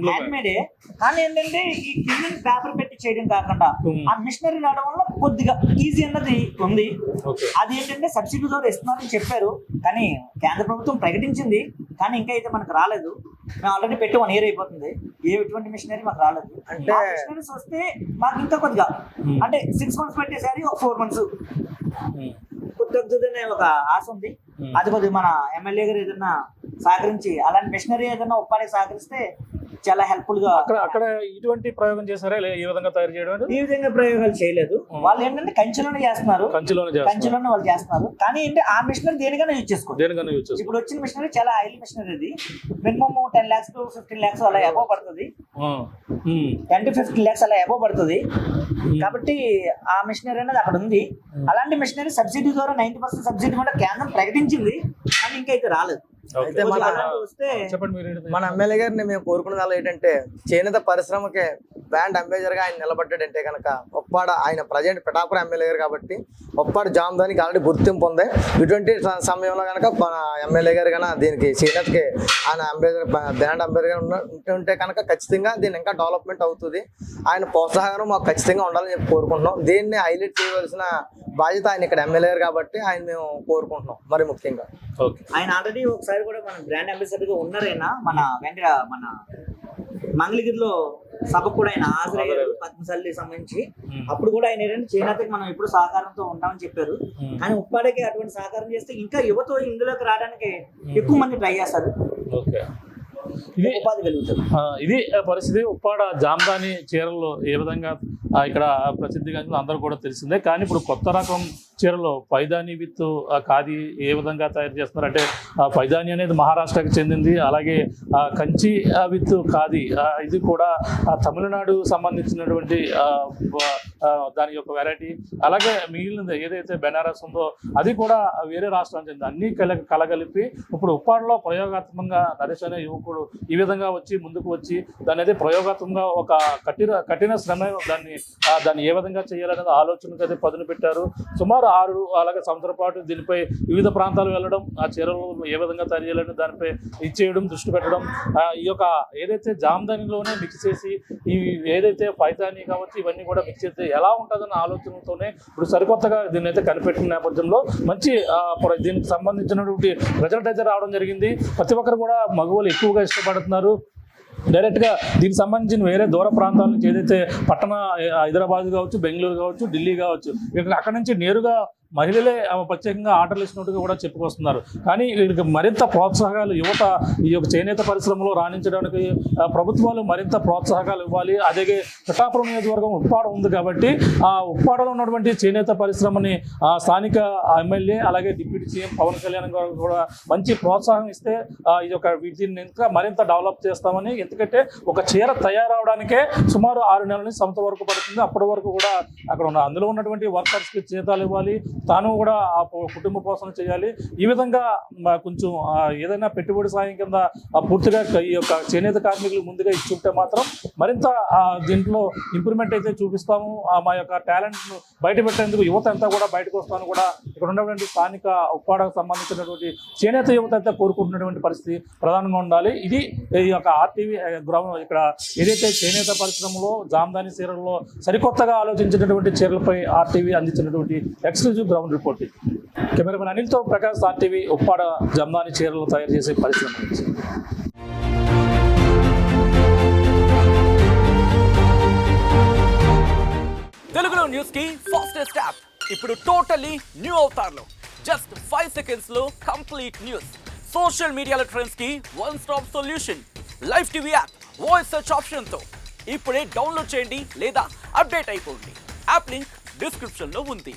హ్యాండ్మేడే. కానీ ఏంటంటే ఈ కింద పేపర్ పెట్టి చేయడం కాకుండా ఆ మిషనరీ రావడం వల్ల కొద్దిగా ఈజీ అన్నది ఉంది. అది ఏంటంటే సబ్సిడీ ద్వారా ఇస్తున్నారని చెప్పారు, కానీ కేంద్ర ప్రభుత్వం ప్రకటించింది, కానీ ఇంకా అయితే మనకు రాలేదు. మేము ఆల్రెడీ పెట్టి 1 year అయిపోతుంది. ఎటువంటి మిషనరీ మాకు రాలేదు. అంటే మిషనరీస్ వస్తే మాకు ఇంకా కొద్దిగా అంటే 6 months పెట్టేసరి 4 months కొద్దిగా ఒక ఆశ ఉంది. అది కొద్దిగా మన ఎమ్మెల్యే గారు ఏదైనా సహకరించి అలాంటి మిషనరీ ఏదైనా ఉప్పాడికి సహకరిస్తే చాలా హెల్ప్ఫుల్ గా. అక్కడ ఇటువంటి ప్రయోగం చేశారా? ఈ విధంగా తయారు చేయడం ఈ విధంగా ప్రయోగాలు చేయలేదు. వాళ్ళు ఏంటంటే కంచిలోనే చేస్తున్నారు, కంచిలోనే వాళ్ళు చేస్తున్నారు. కానీ ఏంటి ఆ మిషనరీ దేనికైనా యూజ్ చేసుకోవచ్చు. ఇప్పుడు వచ్చిన మిషనరీ చాలా హైలీ మిషనరీ. అది మినిమం 10 lakhs to 15 lakhs అలా అబోవ్ పడుతుంది. 10 to 15 lakhs అలా అబోవ్ పడుతుంది. కాబట్టి ఆ మిషనరీ అనేది అక్కడ ఉంది. అలాంటి మిషనరీ సబ్సిడీ ద్వారా 90% సబ్సిడీ కూడా కేంద్రం ప్రకటించింది, కానీ ఇంకా అయితే రాలేదు. అయితే మన ఎమ్మెల్యే గారిని మేము కోరుకున్నది అలా ఏంటంటే చేనేత పరిశ్రమకి బ్రాండ్ అంబాసిడర్ గా ఆయన నిలబడ్డాడంటే కనుక ఉప్పాడ ఆయన ప్రజెంట్ పిఠాపురం ఎమ్మెల్యే గారు కాబట్టి ఉప్పాడ జామ్దానికి ఆల్రెడీ గుర్తింపు ఉంది. ఇటువంటి సమయంలో కనుక మన ఎమ్మెల్యే గారు కన్నా దీనికి చేనేతకి ఆయన అంబాసిడర్ బ్రాండ్ అంబాసిడర్ ఉంటే కనుక ఖచ్చితంగా దీన్ని ఇంకా డెవలప్మెంట్ అవుతుంది. ఆయన ప్రోత్సాహం మాకు ఖచ్చితంగా ఉండాలని చెప్పి కోరుకుంటున్నాం. దీన్ని హైలైట్ చేయవలసిన బాధ్యత ఆయన ఇక్కడ ఎమ్మెల్యే గారు కాబట్టి ఆయన మేము కోరుకుంటున్నాం. మరి ముఖ్యంగా ఆయన ఆల్రెడీ ఒకసారి కూడా మన బ్రాండ్ అంబాసిడర్ గా ఉన్నారైనా మన మంగళగిరిలో సభకు కూడా ఆయన హాజరయ్యారు పద్మశాలికి సంబంధించి. అప్పుడు కూడా ఆయన ఏంటంటే చేనేతకి మనం ఎప్పుడు సహకారంతో ఉంటామని చెప్పారు. కానీ ఉప్పాడకి అటువంటి సహకారం చేస్తే ఇంకా యువత ఇందులోకి రావడానికి ఎక్కువ మంది ట్రై చేస్తారు. ఇది పరిస్థితి. ఉప్పాడ జామ్దాని చీరల్లో ఏ విధంగా ఇక్కడ ప్రసిద్ధిగా అందరూ కూడా తెలిసిందే. కానీ ఇప్పుడు కొత్త రకం చీరలు పైదాని విత్ ఖాదీ ఏ విధంగా తయారు చేస్తున్నారు అంటే పైదాని అనేది మహారాష్ట్రకి చెందింది, అలాగే కంచి విత్ ఖాదీ ఇది కూడా తమిళనాడు సంబంధించినటువంటి దాని యొక్క వెరైటీ. అలాగే మిగిలినది ఏదైతే బెనారస్ ఉందో అది కూడా వేరే రాష్ట్రానికి చెందింది. అన్ని కలగలిపి ఇప్పుడు ఉప్పాడలో ప్రయోగాత్మకంగా నరేష్ అనే యువకుడు ఈ విధంగా వచ్చి ముందుకు వచ్చి దాని అయితే ప్రయోగాత్మకంగా ఒక కఠిన శ్రమ దాన్ని ఏ విధంగా చేయాలనేది ఆలోచనకు అయితే పదును పెట్టారు. సుమారు 6 అలాగే సంవత్సరాల పాటు దీనిపై వివిధ ప్రాంతాలు వెళ్ళడం, ఆ చీరలు ఏ విధంగా తయారు చేయాలని దానిపై ఇచ్చేయడం, దృష్టి పెట్టడం, ఈ యొక్క ఏదైతే జామ్దానిలోనే మిక్స్ చేసి ఈ ఏదైతే పైతాని కావచ్చు ఇవన్నీ కూడా మిక్స్ చేస్తే ఎలా ఉంటుందన్న ఆలోచనతోనే ఇప్పుడు సరికొత్తగా దీన్ని అయితే కనిపెట్టిన నేపథ్యంలో మంచి దీనికి సంబంధించినటువంటి రిజల్ట్ అయితే రావడం జరిగింది. ప్రతి ఒక్కరు కూడా మగవాళ్ళు ఎక్కువగా ఇష్టపడుతున్నారు. డైరెక్ట్గా దీనికి సంబంధించిన వేరే దూర ప్రాంతాల నుంచి ఏదైతే పట్టణ హైదరాబాద్ కావచ్చు, బెంగళూరు కావచ్చు, ఢిల్లీ కావచ్చు, అక్కడ నుంచి నేరుగా మహిళలే ప్రత్యేకంగా ఆర్డర్లు ఇచ్చినట్టుగా కూడా చెప్పుకొస్తున్నారు. కానీ వీరికి మరింత ప్రోత్సాహాలు యువత ఈ యొక్క చేనేత పరిశ్రమలో రాణించడానికి ప్రభుత్వాలు మరింత ప్రోత్సాహకాలు ఇవ్వాలి. అలాగే పిఠాపురం నియోజకవర్గం ఉప్పాడ ఉంది కాబట్టి ఆ ఉప్పాడలో ఉన్నటువంటి చేనేత పరిశ్రమని స్థానిక ఎమ్మెల్యే అలాగే డిప్యూటీ సీఎం పవన్ కళ్యాణ్ గారు కూడా మంచి ప్రోత్సాహం ఇస్తే ఈ యొక్క వీటిని ఇంకా మరింత డెవలప్ చేస్తామని. ఎందుకంటే ఒక చీర తయారవడానికే సుమారు 6 నెలల నుంచి సంవత్సరం వరకు పడుతుంది. అప్పటి వరకు కూడా అక్కడ అందులో ఉన్నటువంటి వర్కర్స్కి జీతాలు ఇవ్వాలి, తాను కూడా ఆ కుటుంబ పోషణ చేయాలి. ఈ విధంగా కొంచెం ఏదైనా పెట్టుబడి సాయం కింద పూర్తిగా ఈ యొక్క చేనేత కార్మికులు ముందుగా ఇచ్చుంటే మాత్రం మరింత దీంట్లో ఇంప్రూవ్మెంట్ అయితే చూపిస్తాము. మా యొక్క టాలెంట్ను బయట పెట్టేందుకు యువత అంతా కూడా బయటకు వస్తాను కూడా ఇక్కడ ఉన్నటువంటి స్థానిక ఉప్పాడకు సంబంధించినటువంటి చేనేత యువత అయితే కోరుకుంటున్నటువంటి పరిస్థితి ప్రధానంగా ఉండాలి. ఇది ఈ యొక్క ఆర్టీవీ ఇక్కడ ఏదైతే చేనేత పరిశ్రమలో జామ్దాని చీరల్లో సరికొత్తగా ఆలోచించినటువంటి చీరలపై ఆర్టీవీ అందించినటువంటి ఎక్స్క్లూజివ్ గ్రౌండ్ రిపోర్టింగ్. కెమెరామెన్ అనిల్తో ప్రకాష్, ఆర్టీవీ ఉప్పాడ జామ్దాని చీరలు తయారు చేసే పరిశ్రమ నుంచి. తెలుగులో న్యూస్ కి ఫాస్టెస్ట్ యాప్ ఇప్పుడు టోటల్లీ న్యూ అవతార్లో జస్ట్ 5 సెకండ్స్ లో కంప్లీట్ న్యూస్. సోషల్ మీడియాలో ట్రెండ్స్ కి one stop solution. Live TV app voice search option తో ఇప్పుడే డౌన్లోడ్ చేయండి లేదా అప్డేట్ అయిపోండి. యాప్ లింక్ డిస్క్రిప్షన్ లో ఉంది.